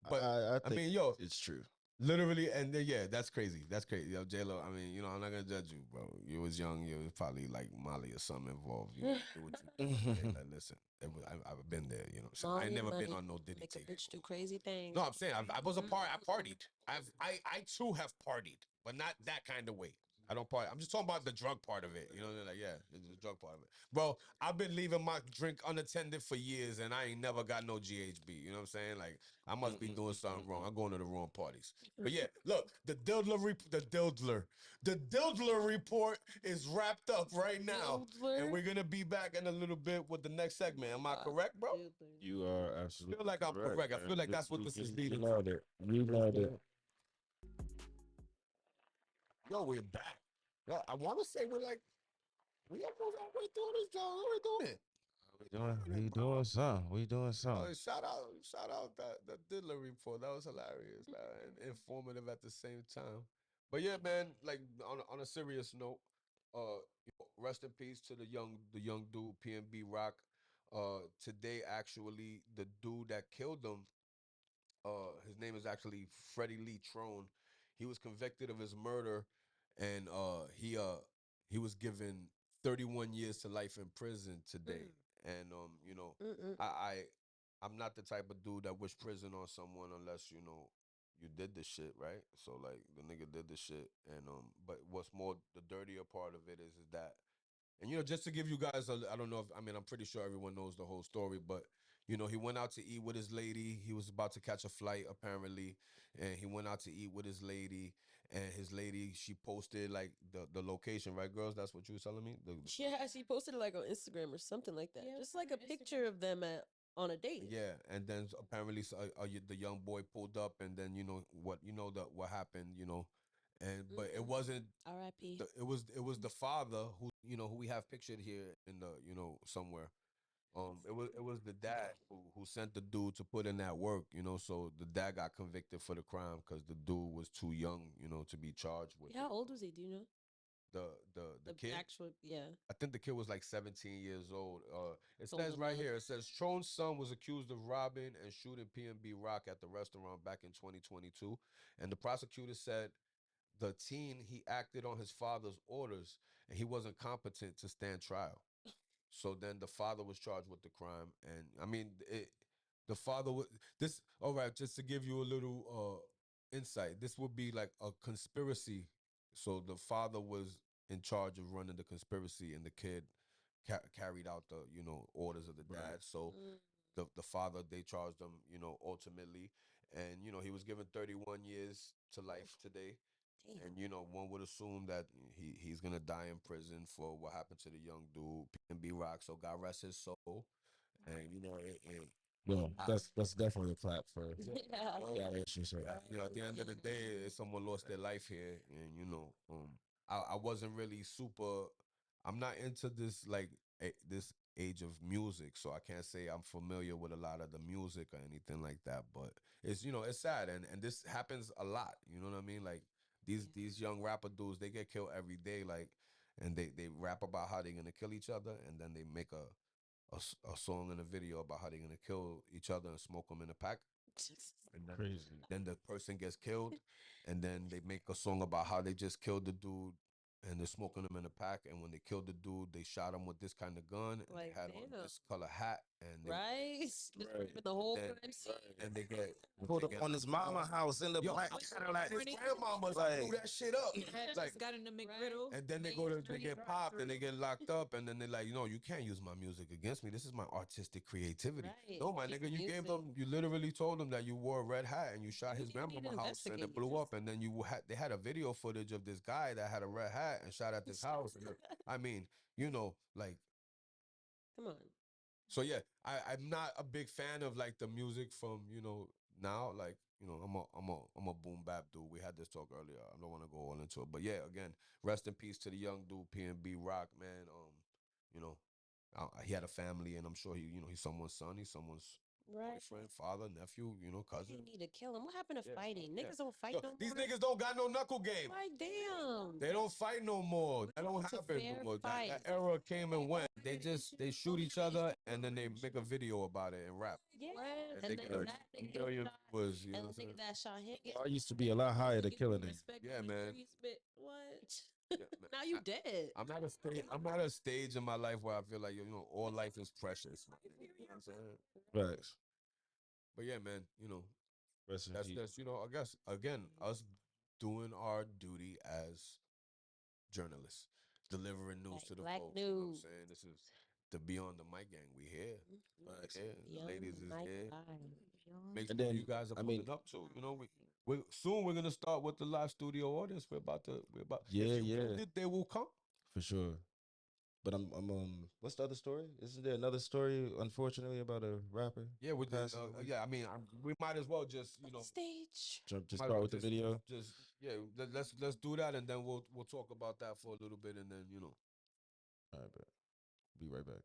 But I think mean, yo, it's true. Literally, and then, yeah, that's crazy. That's crazy. Yo, J-Lo, I mean, I'm not gonna judge you, bro. You was young. You was probably like Molly or something involved. You do what you do. Like, listen, I've been there. So I ain't never been on no Diddy make tape. a bitch do crazy things. No, I'm saying I was a part. I partied. I too have partied, but not that kind of way. I don't party. I'm just talking about the drug part of it. Like, yeah, the drug part of it. Bro, I've been leaving my drink unattended for years, and I ain't never got no GHB. You know what I'm saying? Like, I must be doing something wrong. I'm going to the wrong parties. But yeah, look, the Dildler report is wrapped up right now, and we're gonna be back in a little bit with the next segment. Am I correct, bro? You are absolutely. I feel like I'm correct. I feel like that's what this is leading. You nailed it. You nailed it. Yo, we're back. Yo, I want to say we almost halfway through this, Joe. What we doing? We doing something. We doing something. Shout out that Diddler report. That was hilarious, man, and informative at the same time. But yeah, man, like on a serious note, rest in peace to the young dude, PNB Rock. Today actually, the dude that killed him, his name is actually Freddie Lee Trone. He was convicted of his murder, and he was given 31 years to life in prison today. And I'm not the type of dude that wish prison on someone unless you did the shit, right? So like the nigga did the shit, and but what's more, the dirtier part of it is that, and just to give you guys I don't know if I'm pretty sure everyone knows the whole story, but he went out to eat with his lady. He was about to catch a flight apparently, and he went out to eat with his lady. And his lady, she posted like the location, right, girls? That's what you were telling me. Yeah, she posted it like on Instagram or something like that. Yeah, just like a picture of them on a date. Yeah, and then apparently the young boy pulled up, and then what happened, and but it wasn't R.I.P. It was the father who we have pictured here in the somewhere. It was the dad who sent the dude to put in that work, so the dad got convicted for the crime because the dude was too young, to be charged with. How old was he? Do you know? The kid? Actual, yeah. I think the kid was like 17 years old. It says right here, it says Trone's son was accused of robbing and shooting PNB Rock at the restaurant back in 2022. And the prosecutor said the teen, he acted on his father's orders and he wasn't competent to stand trial. So then the father was charged with the crime. And the father was all right, just to give you a little insight, this would be like a conspiracy. So the father was in charge of running the conspiracy, and the kid carried out the orders of the dad. Right. So the father, they charged him ultimately, and he was given 31 years to life today. And you know, one would assume that he's gonna die in prison for what happened to the young dude, P&B Rock. So God rest his soul. And you know, Well, that's definitely a clap for yeah, you know, at the end of the day, someone lost their life here, and you know, I wasn't really super. I'm not into this like this age of music, so I can't say I'm familiar with a lot of the music or anything like that. But it's, you know, it's sad, and this happens a lot. You know what I mean? Like these young rapper dudes, they get killed every day, like, and they rap about how they're gonna kill each other, and then they make a song and a video about how they're gonna kill each other and smoke them in a pack. And then the person gets killed, and then they make a song about how they just killed the dude, and they're smoking him in a pack. And when they killed the dude, they shot him with this kind of gun, and Like, they had on this color hat, and with the whole and they get pulled up on his mama house in the black Cadillac. His grandmamas blew that shit up. Like, got in the McGriddle. and then they get popped and they get locked up, and then they're like, you know, you can't use my music against me. This is my artistic creativity. No, my nigga, you literally told them that you wore a red hat and you shot his grandmama house and it blew up, and then they had a video footage of this guy that had a red hat and shot at this house. And I mean, you know, like, come on. so yeah, I'm not a big fan of like the music from, you know, now. Like, you know, I'm a boom bap dude. We had this talk earlier. I don't want to go all into it, but yeah, again, rest in peace to the young dude, P&B Rock, man. You know, he had a family, and I'm sure he, you know, he's someone's son, he's someone's boyfriend, father, nephew, you know, cousin. They need to kill him. What happened to fighting? Niggas don't fight no more. These niggas don't got no knuckle game. Like, damn. They don't fight no more. That don't happen no more. That era came and went. They shoot each other, and then they make a video about it and rap. Yeah. And they get a million viewers. You know what I'm saying? That shot hit. I used to be a lot higher than killing it. Yeah, man. What? Yeah, man. Now you dead. I'm at a stage in my life where I feel like, you know, all life is precious. You know what I'm saying? Right. But yeah, man, you know, that's you know, I guess again, us doing our duty as journalists, delivering news to the Black folks. news. You know what I'm saying? This is the Beyond the Mic gang. We here. The ladies is here. Make sure you guys are pulling up too. You know, soon we're gonna start with the live studio audience. We're about they will come for sure. But I'm what's the other story? Isn't there another story, unfortunately, about a rapper? Yeah, I mean, we might as well just, you know, stage. Just start with the video. Let's do that, and then we'll talk about that for a little bit, and then, you know. All right, but be right back.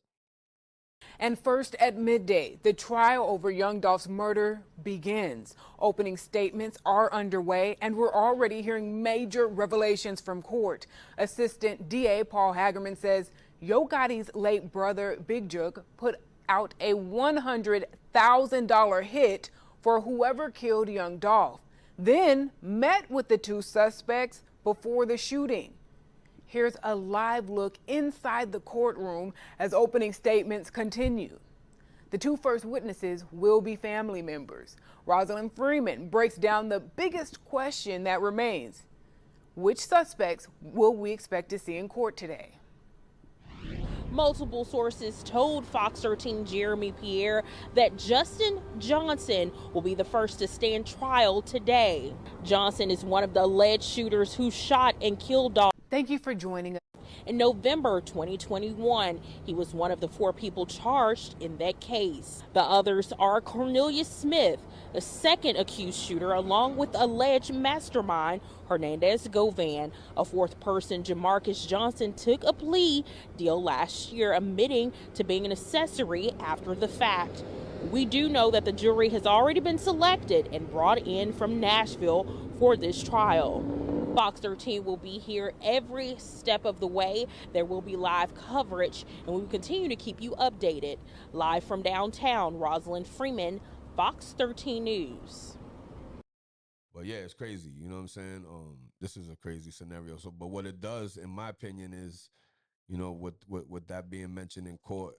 And first at midday, the trial over Young Dolph's murder begins. Opening statements are underway, and we're already hearing major revelations from court. Assistant DA Paul Hagerman says Yo Gotti's late brother, Big Jook, put out a $100,000 hit for whoever killed Young Dolph, then met with the two suspects before the shooting. Here's a live look inside the courtroom as opening statements continue. The two first witnesses will be family members. Rosalind Freeman breaks down the biggest question that remains. Which suspects will we expect to see in court today? Multiple sources told Fox 13 Jeremy Pierre that Justin Johnson will be the first to stand trial today. Johnson is one of the alleged shooters who shot and killed Dolph. Thank you for joining us. In November 2021, he was one of the 4 people charged in that case. The others are Cornelius Smith, the second accused shooter, along with alleged mastermind Hernandez Govan. A 4th person, Jamarcus Johnson, took a plea deal last year, admitting to being an accessory after the fact. We do know that the jury has already been selected and brought in from Nashville for this trial. Fox 13 will be here every step of the way. There will be live coverage, and we will continue to keep you updated. Live from downtown, Rosalind Freeman, Fox 13 News. But yeah, it's crazy. You know what I'm saying? This is a crazy scenario. So, but what it does, in my opinion, is, you know, with that being mentioned in court,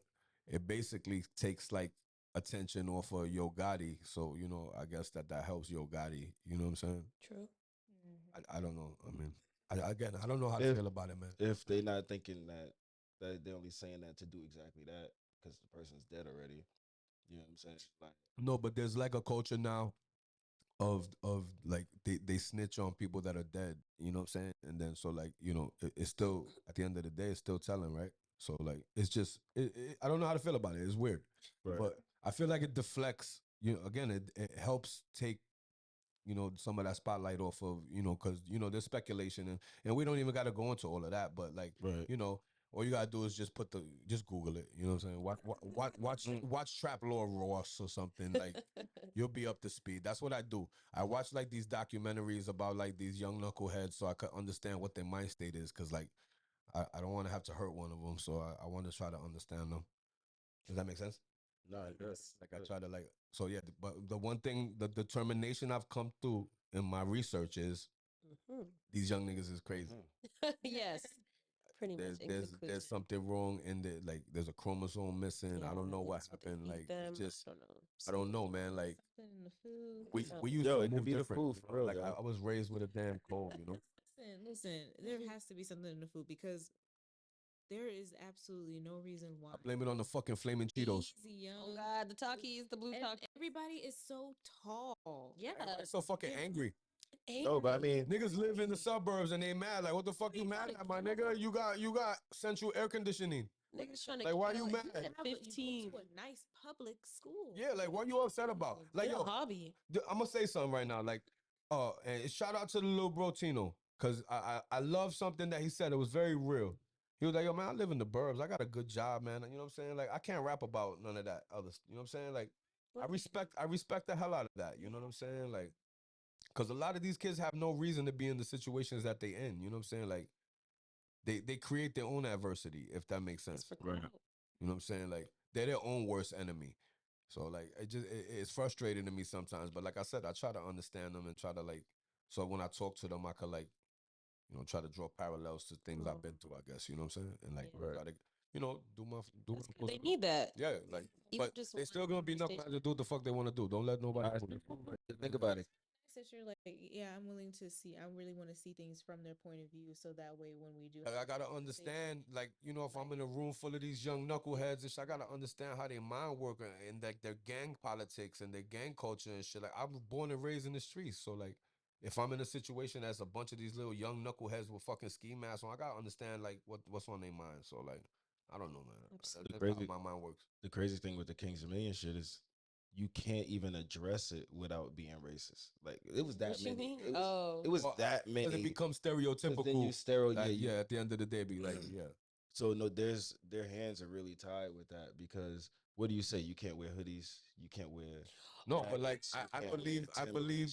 it basically takes like attention off of Yo Gotti. So, you know, I guess that helps Yo Gotti. You know what I'm saying? True. I don't know. I mean, I don't know how to feel about it, man. If they not thinking that they're only saying that to do exactly that because the person's dead already. You know what I'm saying? Like, no, but there's like a culture now like they snitch on people that are dead, you know what I'm saying? And then so like, you know, it's still at the end of the day, it's still telling, right? So like it's just I don't know how to feel about it. It's weird. Right. But I feel like it deflects, you know, again, it helps take, you know, some of that spotlight off of, you know, because, you know, there's speculation and we don't even got to go into all of that. But like, you know, all you gotta do is just Google it. You know what I'm saying? Watch Trap Law Ross or something. Like, you'll be up to speed. That's what I do. I watch like these documentaries about like these young knuckleheads so I could understand what their mind state is. Cause like, I don't want to have to hurt one of them. So I want to try to understand them. Does that make sense? No, it does. Like I try to like, so yeah, but the one thing, the determination I've come through in my research is these young niggas is crazy. Yes. Pretty much. There's something wrong in the, like there's a chromosome missing. I don't know what happened. Like it's just I don't know, man. Like Something in the food. we used Yo, to it could move be the different. food, You for know? real, Like yo. I was raised with a damn cold, you know. Listen. There has to be something in the food because there is absolutely no reason why. I blame it on the fucking flaming Cheetos. Easy, young. Oh God, the Takis, the blue Takis. Everybody is so tall. Yeah. Everybody's so fucking angry. No, but I mean, Niggas live in the suburbs and they mad. Like, what the fuck you mad at, my nigga? You got central air conditioning. Niggas trying to like, why you mad? At 15. You go to a nice public school. Yeah, like, what you upset about? Like, yo, hobby. I'm gonna say something right now. Like, and shout out to the little bro Tino, cause I love something that he said. It was very real. He was like, yo, man, I live in the burbs. I got a good job, man. You know what I'm saying? Like, I can't rap about none of that other. You know what I'm saying? Like, I respect the hell out of that. You know what I'm saying? Like, because a lot of these kids have no reason to be in the situations that they in. You know what I'm saying? Like, they create their own adversity, if that makes sense. Right. You know what I'm saying? Like, they're their own worst enemy. So like, it's frustrating to me sometimes. But like I said, I try to understand them and try to like, so when I talk to them, I could like, you know, try to draw parallels to things I've been through, I guess. You know what I'm saying? And like, try to, you know, do what I'm supposed They to do. need that. Yeah, like, Even but just they one still gonna be knuckleheads to do what the fuck they want to do. Don't let nobody. Think about it. That you're like, yeah, I'm willing to see. I really want to see things from their point of view, so that way when we do, Like, I gotta understand, like, you know, if I'm in a room full of these young knuckleheads and shit, I gotta understand how their mind work and like their gang politics and their gang culture and shit. Like, I was born and raised in the streets, so like, if I'm in a situation that's a bunch of these little young knuckleheads with fucking ski masks on, I gotta understand like what's on their mind. So like, I don't know, man. That's how my mind works. The crazy thing with the Kings of Million shit is you can't even address it without being racist. Like it was that What you many. mean? It was that many. Because it becomes stereotypical. Then you At the end of the day, be like, yeah. So no, their hands are really tied with that because what do you say? You can't wear hoodies. You can't wear. No, but like I believe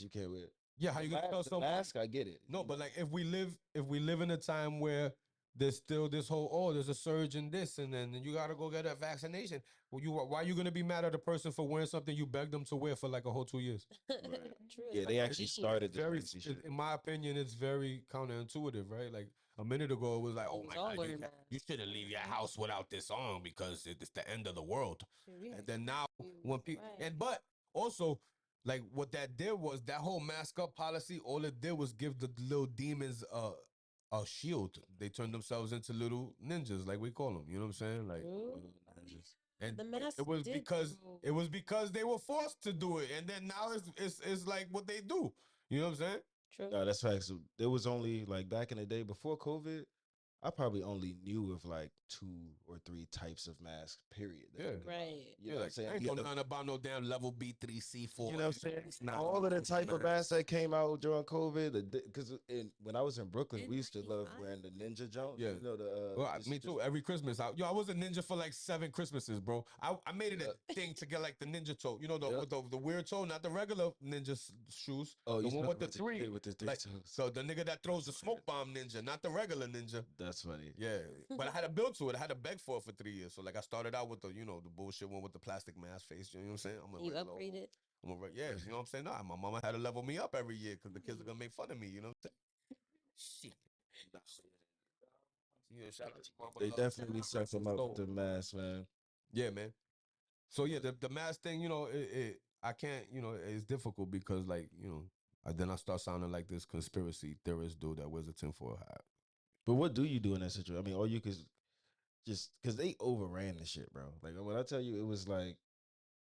you can't wear. Yeah, how you gonna tell someone? Mask, I get it. No, but like if we live in a time where there's still this whole there's a surge in this and then you gotta go get a vaccination. Well, why are you gonna be mad at a person for wearing something you begged them to wear for like a whole 2 years? True. Yeah, they actually started this Very, crazy shit. in my opinion, it's very counterintuitive, right? Like a minute ago, it was like, oh my God, you shouldn't leave your house without this on because it's the end of the world. And then now when people but also like what that did was that whole mask up policy, all it did was give the little demons a shield. They turned themselves into little ninjas, like we call them. You know what I'm saying? Like ninjas. And The mask it was did because they were forced to do it, and then now it's like what they do. You know what I'm saying? True. No, that's facts. There was only like back in the day before COVID, I probably only knew of like 2 or 3 types of masks. Period. Right. You know what I'm saying? I ain't know nothing about no damn level B3C4. You know what I'm saying? All of the type of masks that came out during COVID, because when I was in Brooklyn, we used to love wearing the ninja jumps. Yeah. You know, me too. Every Christmas, I was a ninja for like 7 Christmases, bro. I made it a thing to get like the ninja toe. You know with the weird toe, not the regular ninja shoes. Oh, the you one with the 3. With the 3 like, toes. so the nigga that throws the smoke bomb ninja, not the regular ninja. That's funny. Yeah, but I had to build to it. I had to beg for it for 3 years. So like I started out with the the bullshit one with the plastic mask face. You know what I'm saying? You upgraded. Yeah, you know what I'm saying? Nah, my mama had to level me up every year because the kids are gonna make fun of me. You know what I'm saying? Shit. Yeah, shout out to mama. They definitely set them up with the mask, man. Yeah, man. So yeah, the mask thing, I can't, it's difficult because like, then I start sounding like this conspiracy theorist dude that wears a tinfoil hat. But what do you do in that situation? I mean, all you could just because they overran the shit, bro. Like when I tell you, it was like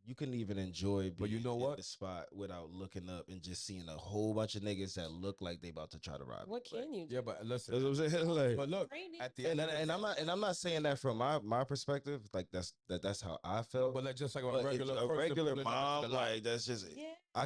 you couldn't even enjoy being you know in what? the spot without looking up and just seeing a whole bunch of niggas that look like they about to try to rob you. What can you do? Yeah, but listen. That's what I'm saying. Like, But look, at the end, and I'm not saying that from my perspective. Like that's how I felt. But like just like But a regular if a person regular pulling up to mom, the lot. like that's just Yeah. I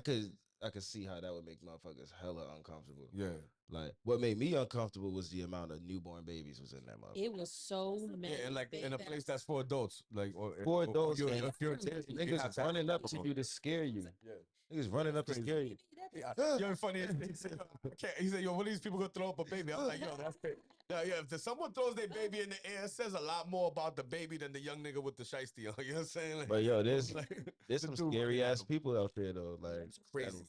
could see how that would make motherfuckers hella uncomfortable. Yeah. Like what made me uncomfortable was the amount of newborn babies was in that motherfucker. It was so many. Yeah, and like in a place that's for adults, like For adults, if and you're niggas running up to you to scare you. Yeah. Niggas running up to scare you. Yeah, you're funny. He said, "Yo, what are these people gonna throw up a baby?" I'm like, "Yo, that's crazy." Yeah. If someone throws their baby in the air, it says a lot more about the baby than the young nigga with the shiesty on. You know what I'm saying? Like, But yo, there's the some dude scary running ass at him. people out there though. Like It's crazy.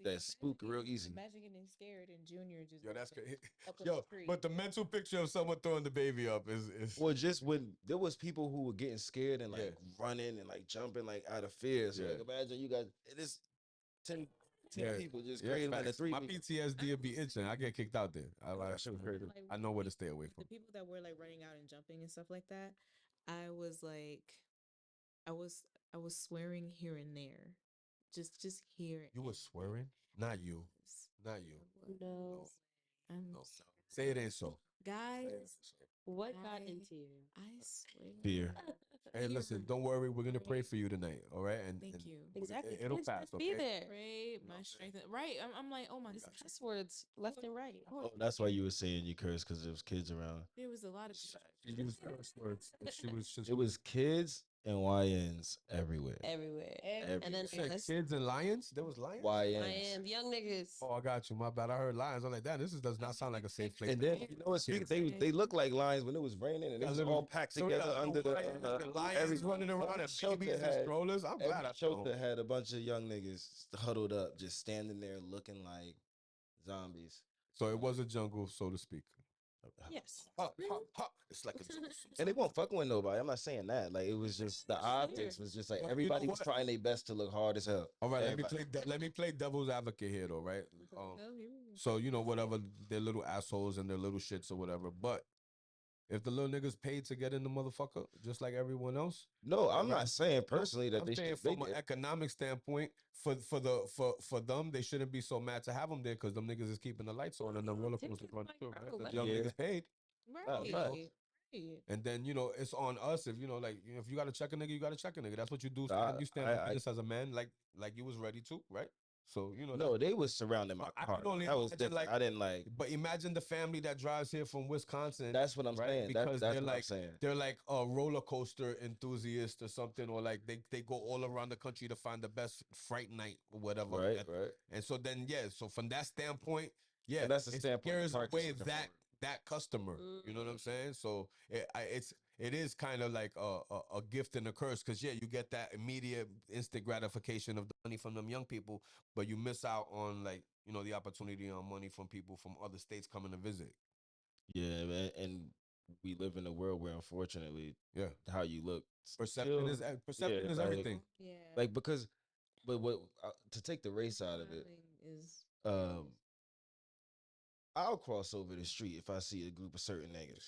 that spook real easy. Imagine getting scared and Junior just Yo, that's crazy. up Yo, the tree. but the mental picture of someone throwing the baby up is Or just when there was people who were getting scared and like running and like jumping like out of fear. So like imagine you guys it is 10 people just crazy like the three my people. PTSD would be itching. I get kicked out there. I know where to stay away from. The people that were like running out and jumping and stuff like that, I was like, I was swearing here and there, just here. You were swearing? Not you. Not you. No. No. Say it ain't so. Guys, What got into you? I swear. Fear. Hey, listen, don't worry. We're gonna pray for you tonight. All right, and Thank you. Exactly. It'll Kids pass. just be Okay. there. Pray my strength. Right. I'm like, oh my God. Passwords left and right. Oh, that's why you were saying you cursed because there was kids around. There was a lot of She used curse words. She was just. It was kids and YNs everywhere. Everywhere. Everywhere. And then Kids and lions. There was lions. YNs. young niggas. Oh, I got you. My bad. I heard lions. I'm like, that. Does not sound like a safe place. And then you know what? They look like lions when it was raining and they was all packed together under the lions running around and babies and strollers. I'm glad I shelter had a bunch of young niggas huddled up, just standing there looking like zombies. So it was a jungle, so to speak. Yes. It's like a jungle. And they won't fucking with nobody. I'm not saying that. Like it was just the optics was just like Well, everybody you know was what? trying their best to look hard as hell. All right, Everybody. let me play devil's advocate here, though, right? So you know, whatever, they're little assholes and their little shits or whatever. But if the little niggas paid to get in the motherfucker, just like everyone else. No, I'm not saying personally that I'm they saying should. from an economic standpoint, for them, they shouldn't be so mad to have them there because them niggas is keeping the lights on and the roller coasters running through. Right? The young niggas paid. Right. And then it's on us if if you gotta check a nigga, you gotta check a nigga. That's what you do. You stand up just as a man, like you was ready to, right? So No, they was surrounding my car. That was different. I didn't like. But imagine the family that drives here from Wisconsin. That's what I'm saying. Because that's they're what like I'm saying. they're like a roller coaster enthusiast or something, or like they go all around the country to find the best fright night or whatever. Right. And so then so from that standpoint, and that's the standpoint. Scares away that customer. You know what I'm saying? So it is kind of like a gift and a curse because you get that immediate instant gratification of the money from them young people, but you miss out on the opportunity on money from people from other states coming to visit. Yeah, man, and we live in a world where unfortunately, how you look, perception is everything. Yeah, like but what to take the race out of it is I'll cross over the street if I see a group of certain niggas.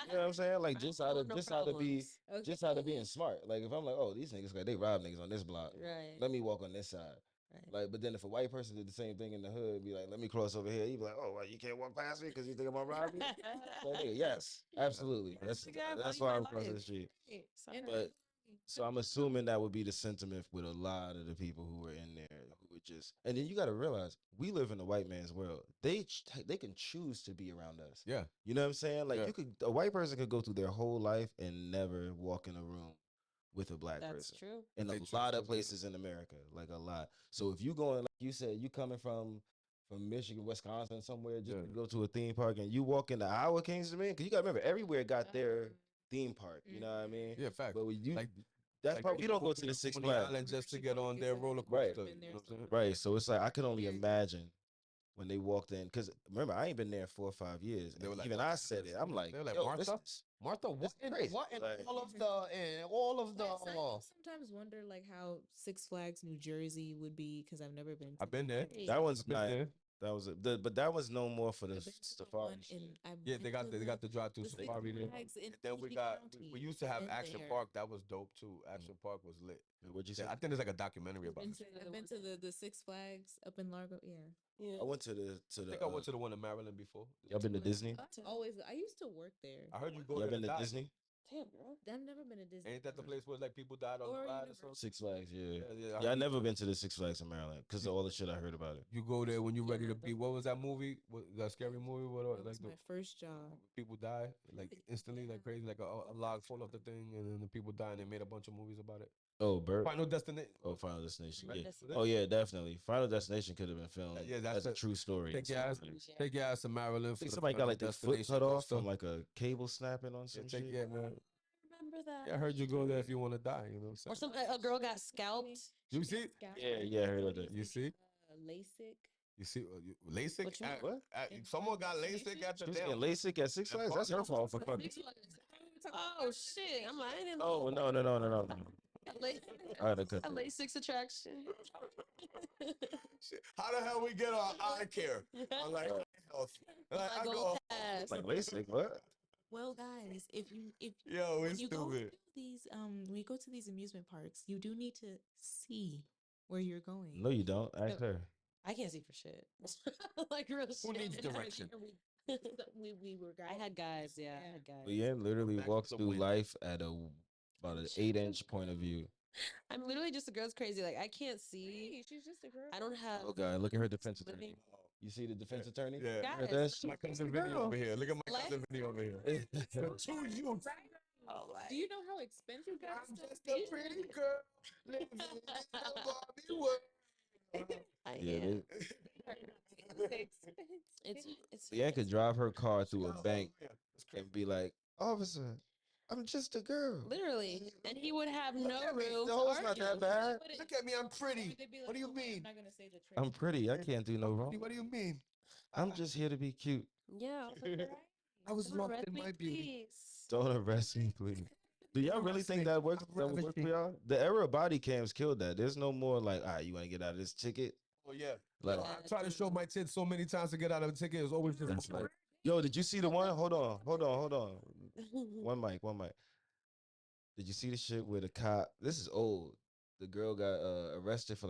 You know what I'm saying? Like just out of being smart. Like if I'm like, oh, these niggas, like they rob niggas on this block. Right. Let me walk on this side. Right. Like, but then if a white person did the same thing in the hood, be like, let me cross over here. You'd be like, oh, well, you can't walk past me because you think I'm gonna rob you? So, nigga, yes, absolutely. That's why I'm crossing the street. But so I'm assuming that would be the sentiment with a lot of the people who were in there who would just. And then you got to realize we live in a white man's world. They can choose to be around us. Yeah, you know what I'm saying? Like a white person could go through their whole life and never walk in a room with a black person. That's true. In a lot of places in America, like a lot. So if you going, like you said, you coming from Michigan, Wisconsin, somewhere just to go to a theme park, and you walk into our Kingston, because you got to remember everywhere got their theme park. You know what I mean? Yeah, fact. But when you that's probably you don't go to the Six Flags just to get on their roller coaster. Right. So it's like I can only imagine when they walked in, because remember I ain't been there 4 or 5 years. They were like, even I said it. I'm like, Martha, what in like, all of the I sometimes wonder like how Six Flags New Jersey would be because I've never been. I've been there. That one's nice. That was but that was no more for the safari. Yeah, they got the drive-through safari there. And then we used to have Action Park. That was dope too. Action Park was lit. What'd you say? I think there's like a documentary about it. I've been to the Six Flags up in Largo. Yeah. I went to the. I think I went to the one in Maryland before. Y'all been to Disney? I used to work there. I heard you go. Y'all been to Disney? Damn, girl. I've never been to Disney. Ain't that the place where like people died on the ride or something? Six Flags, yeah. I never been to the Six Flags in Maryland because of all the shit I heard about it. You go there when you're ready to be. What was that movie? That scary movie? What? That was my first job. People die like instantly, like crazy, like a log fall off the thing, and then the people die, and they made a bunch of movies about it. Oh, Bert. Final Destination. Oh, Final Destination. Yeah. Oh yeah, definitely. Final Destination could have been filmed. Yeah, that's a true story. Take your ass to Maryland. I think somebody got like their foot cut off from like a cable snapping on some shit. Yeah, man. Remember that? Yeah, I heard you go there if you want to die. You know what I'm saying? Or a girl got scalped. You see? Yeah, I heard of that. You see? LASIK. You see? LASIK? What? Someone got LASIK at the damn. LASIK at Six Flags? That's her fault for fucking. Oh shit! I'm like, I didn't. Oh no. A LASIK attraction. How the hell we get on eye care? On like eye health. I go like LASIK. What? Well, guys, if you stupid. go to these when you go to these amusement parks, you do need to see where you're going. No, you don't. Ask her. I can't see for shit. Like real shit. Who needs direction? we were guys. I had guys. Yeah, I had guys. Leanne literally walks through life at about an 8-inch point of view. I'm literally just a girl's crazy. Like I can't see. Hey, she's just a girl. I don't have. Oh God, look at her defense attorney. You see the defense attorney? Yeah. Guys, My cousin Vinny over here. Look at my cousin Vinny over here. Do you know how expensive that I'm stuff just a pretty girl living in the Barbie world. It's Leanne could drive her car through a bank and be like, "Officer, I'm just a girl." literally, and he would have no room. The hole's not that bad. Look at me, I'm pretty. What do you mean? I'm pretty. I can't do no wrong. What do you mean? I'm just here to be cute. Yeah, I was lost in my beauty. Don't arrest me, please. Do y'all really think that works? That would work for y'all? The era of body cams killed that. There's no more like, all right, you want to get out of this ticket? Oh yeah. Like, I try to show my tits so many times to get out of a ticket. It's always just like, yo, did you see the one? Hold on. One mic. Did you see the shit where the cop? This is old. The girl got arrested for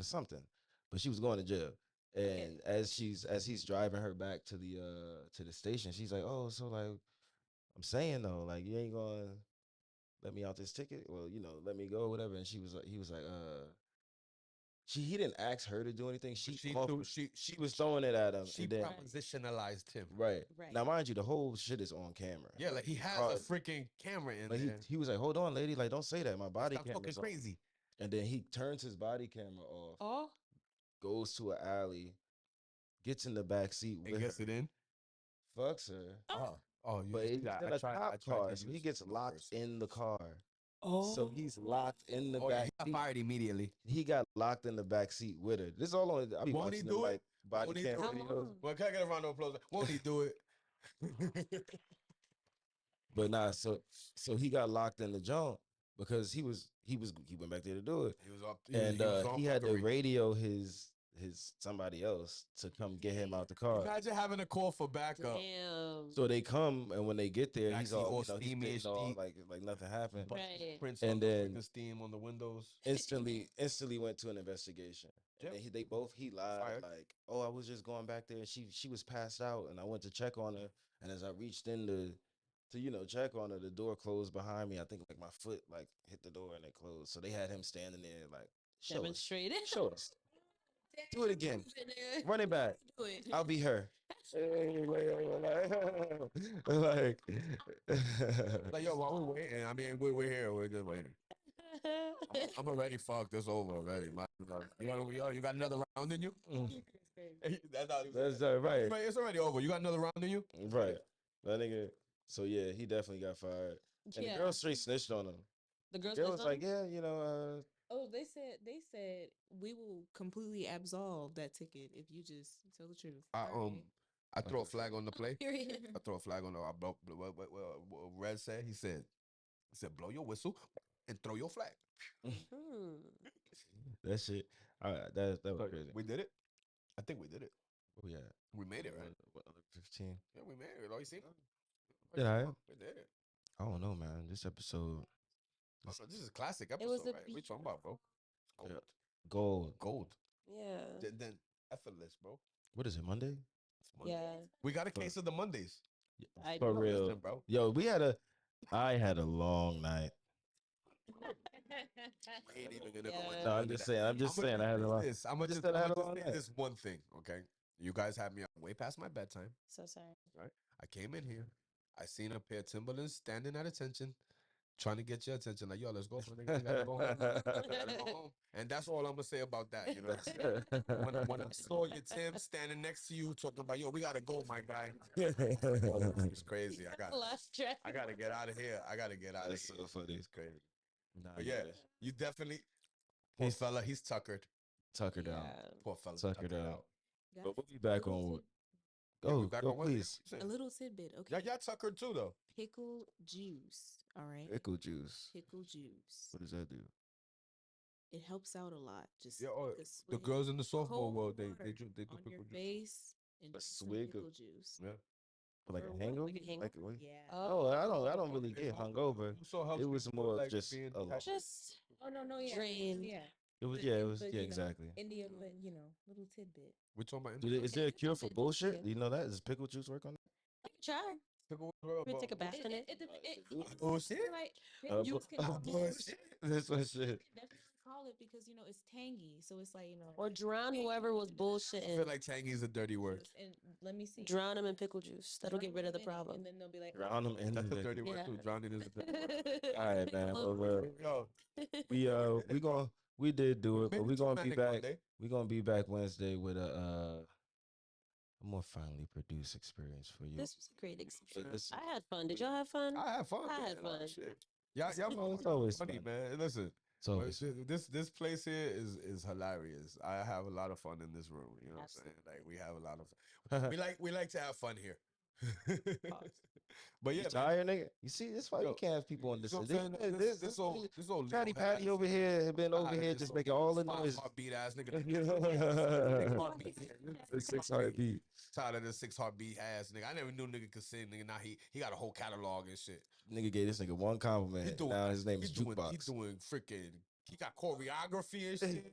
something, but she was going to jail. And as he's driving her back to the station, she's like, "Oh, so like, I'm saying though, like, you ain't gonna let me out this ticket? Well, let me go, whatever." And he was like, he didn't ask her to do anything. She was throwing it at him. She propositionalized him. Right. Now, mind you, the whole shit is on camera. Yeah, like he has a freaking camera in there. He was like, "Hold on, lady, like, don't say that. My body camera's fucking crazy." And then he turns his body camera off. Oh. Goes to an alley, gets in the back seat with gets it in. Fucks her. Oh, but he's in a cop car, so he gets locked in the car. Oh, so he's locked in the back. He got fired immediately. He got locked in the back seat with her. This is all on. Won't he do it? Body cam videos. Well, can I get a round of applause? Won't he do it? But nah, so he got locked in the joint because he went back there to do it. He had to radio his somebody else to come get him out the car. Imagine having a call for backup. Damn. So they come, and when they get there, he's all steamy, like nothing happened. Right. And then steam on the windows. Instantly went to an investigation. Yep. And he lied like, "Oh, I was just going back there. She was passed out, and I went to check on her. And as I reached in to check on her, the door closed behind me. I think like my foot like hit the door and it closed. So they had him standing there like, demonstrated. Show us. Do it again. Run it back. I'll be her." Like, yo, while we're waiting, I mean, we're here. We're just waiting. I'm already fucked. It's over already. You got another round in you? That's right. It's already over. You got another round in you? Right. That nigga. So yeah, he definitely got fired. And the girl straight snitched on him. The girl was like, "Yeah, Oh, they said we will completely absolve that ticket if you just tell the truth. I throw a flag on the play. Period. I throw a flag on the. What Red said? He said, blow your whistle and throw your flag. That shit. That was crazy. We did it. I think we did it. Where we at? We made it, right? What, 15? Yeah, we made it. Oh, you seen it? Did I? We did it. I don't know, man. This episode. This is a classic episode, right? What you talking about, bro? Gold. Yeah. Gold. Gold. Yeah. Then effortless, bro. What is it, Monday? Monday. Yeah. We got a case of the Mondays. I For know. real. Listen, bro. Yo, I had a long night. We ain't even gonna go into No, none I'm of just that. saying. I'm just saying. I had a long. I'm gonna just said I had a say long night. this one thing, okay? You guys had me up way past my bedtime, So sorry. right? I came in here. I seen a pair of Timberlands standing at attention, trying to get your attention. Like, yo, let's go. We gotta go home. We gotta go home. And that's all I'm gonna say about that. You know what I'm saying? When I saw your Tim standing next to you, talking about, yo, we gotta go, my guy. It's crazy. I gotta get out of here. I gotta get out of That's here. so funny. It's crazy. Nah, But yeah, you definitely. Poor fella, he's tuckered. Tuckered out. Poor fella, Tuckered out. Guys, But we'll be back on. Yeah, we Go, back go, on Wednesday. please. What you a saying? little tidbit. Okay. Yeah, y'all tuckered too, though. Pickle juice. All right. Pickle juice. Pickle juice. What does that do? It helps out a lot. Just Yeah, take a the swig girls in the of softball cold world, they water do on pickle your juice. face and A drink some swig of- pickle juice. Yeah. Like For a what? hangover? Like a hangover? Like what? Yeah. Oh, I don't really get hungover. So helps It was you more of like just being a happy. Just Oh no, yeah. drained. Yeah. It was But- yeah, it and- was but, yeah, you know, exactly. India, but little tidbit. We're talking about Is there a cure for bullshit? Yeah. Do you know that? Does pickle juice work on that? I can try. pickle. We take a bath in it. Bullshit. Like Uh, pickle juice can bullshit. That's what shit. definitely call it because it's tangy, so it's like Or drown whoever was I feel bullshitting. like tangy is a dirty word. And let me see. Drown them in pickle juice. That'll get rid of the problem. And then they'll be like, Drown them in That's the a dirty word Yeah. too. Drowning is a dirty word. All right, man. Well, Yo, we did do it, but maybe we're gonna be Manic back. Monday. We're gonna be back Wednesday with a more finely produced experience for you. This was a great experience. Listen, I had fun. Did y'all have fun? I had fun. I had man. fun. Shit. Y'all It's always funny, fun. man. Listen, It's always this place here is hilarious. I have a lot of fun in this room. You know what I'm saying? Like we have a lot of fun. we like to have fun here. But yeah, You man. tired, nigga? You see, that's why Yo, you can't have people on this. You know what I'm saying? This old Patty Leo Patty ass- over here have been over Ah, here this just old making all the five noise. heartbeat ass nigga. You Six know? heartbeat. The 6 heartbeat. Tired of the 6 heartbeat ass nigga. I never knew nigga could sing, nigga. Now he got a whole catalog and shit. Nigga gave this nigga one compliment. Now his name is He Jukebox. doing freaking. He got choreography and shit.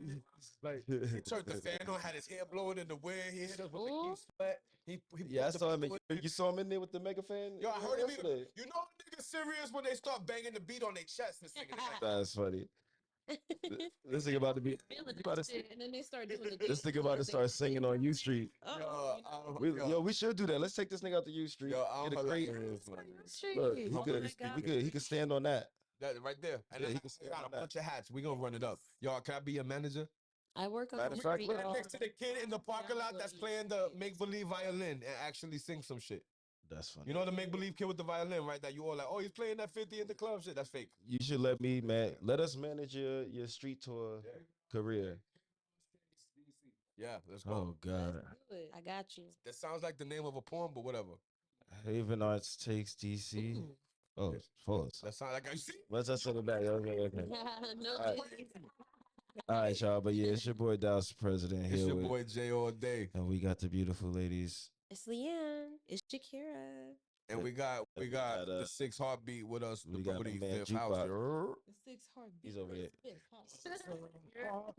Like he turned the fan on, had his hair blowing in the wind. He hit us with the keep sweat. He Yeah, I put the saw him. people in- You saw him in there with the mega fan. Yo, I heard him. yesterday. You know niggas serious when they start banging the beat on their chest and singing. That's funny. This nigga about to be. and then they start doing the This nigga about to start singing on U Street. Yo, We should do that. Let's take this nigga out to U Street. Yo, Get a crate. hilarious, man. Look, he could stand on that. That right there. And Yeah, then he he can say got a all that. bunch of hats. We gonna run it up. Y'all, can I be a manager? I work on Matter the of fact, street, look, y'all. Next to the kid in the parking lot that's playing the make believe violin and actually sing some shit. That's funny. You know the make believe kid with the violin, right? That you all like, oh, he's playing that 50 in the club shit. That's fake. You should let us manage your street tour career. Yeah, let's go. Oh God. I got you. That sounds like the name of a poem, but whatever. Haven Arts takes DC. Oh, false. That sounds like you see. Let's just send it back. Okay. No, All right. All right, y'all. But yeah, it's your boy Dallas4President It's here your with, boy Jay all day, and we got the beautiful ladies. It's Leanne. It's Shakira. and we got the 6 heartbeat with us. The we got Brody my man Fifth House. Jukebox. The 6 heartbeat. He's over there. Fifth house.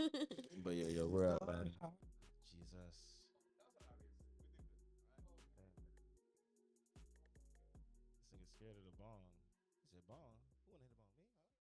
But yeah, we're out, man. Jesus.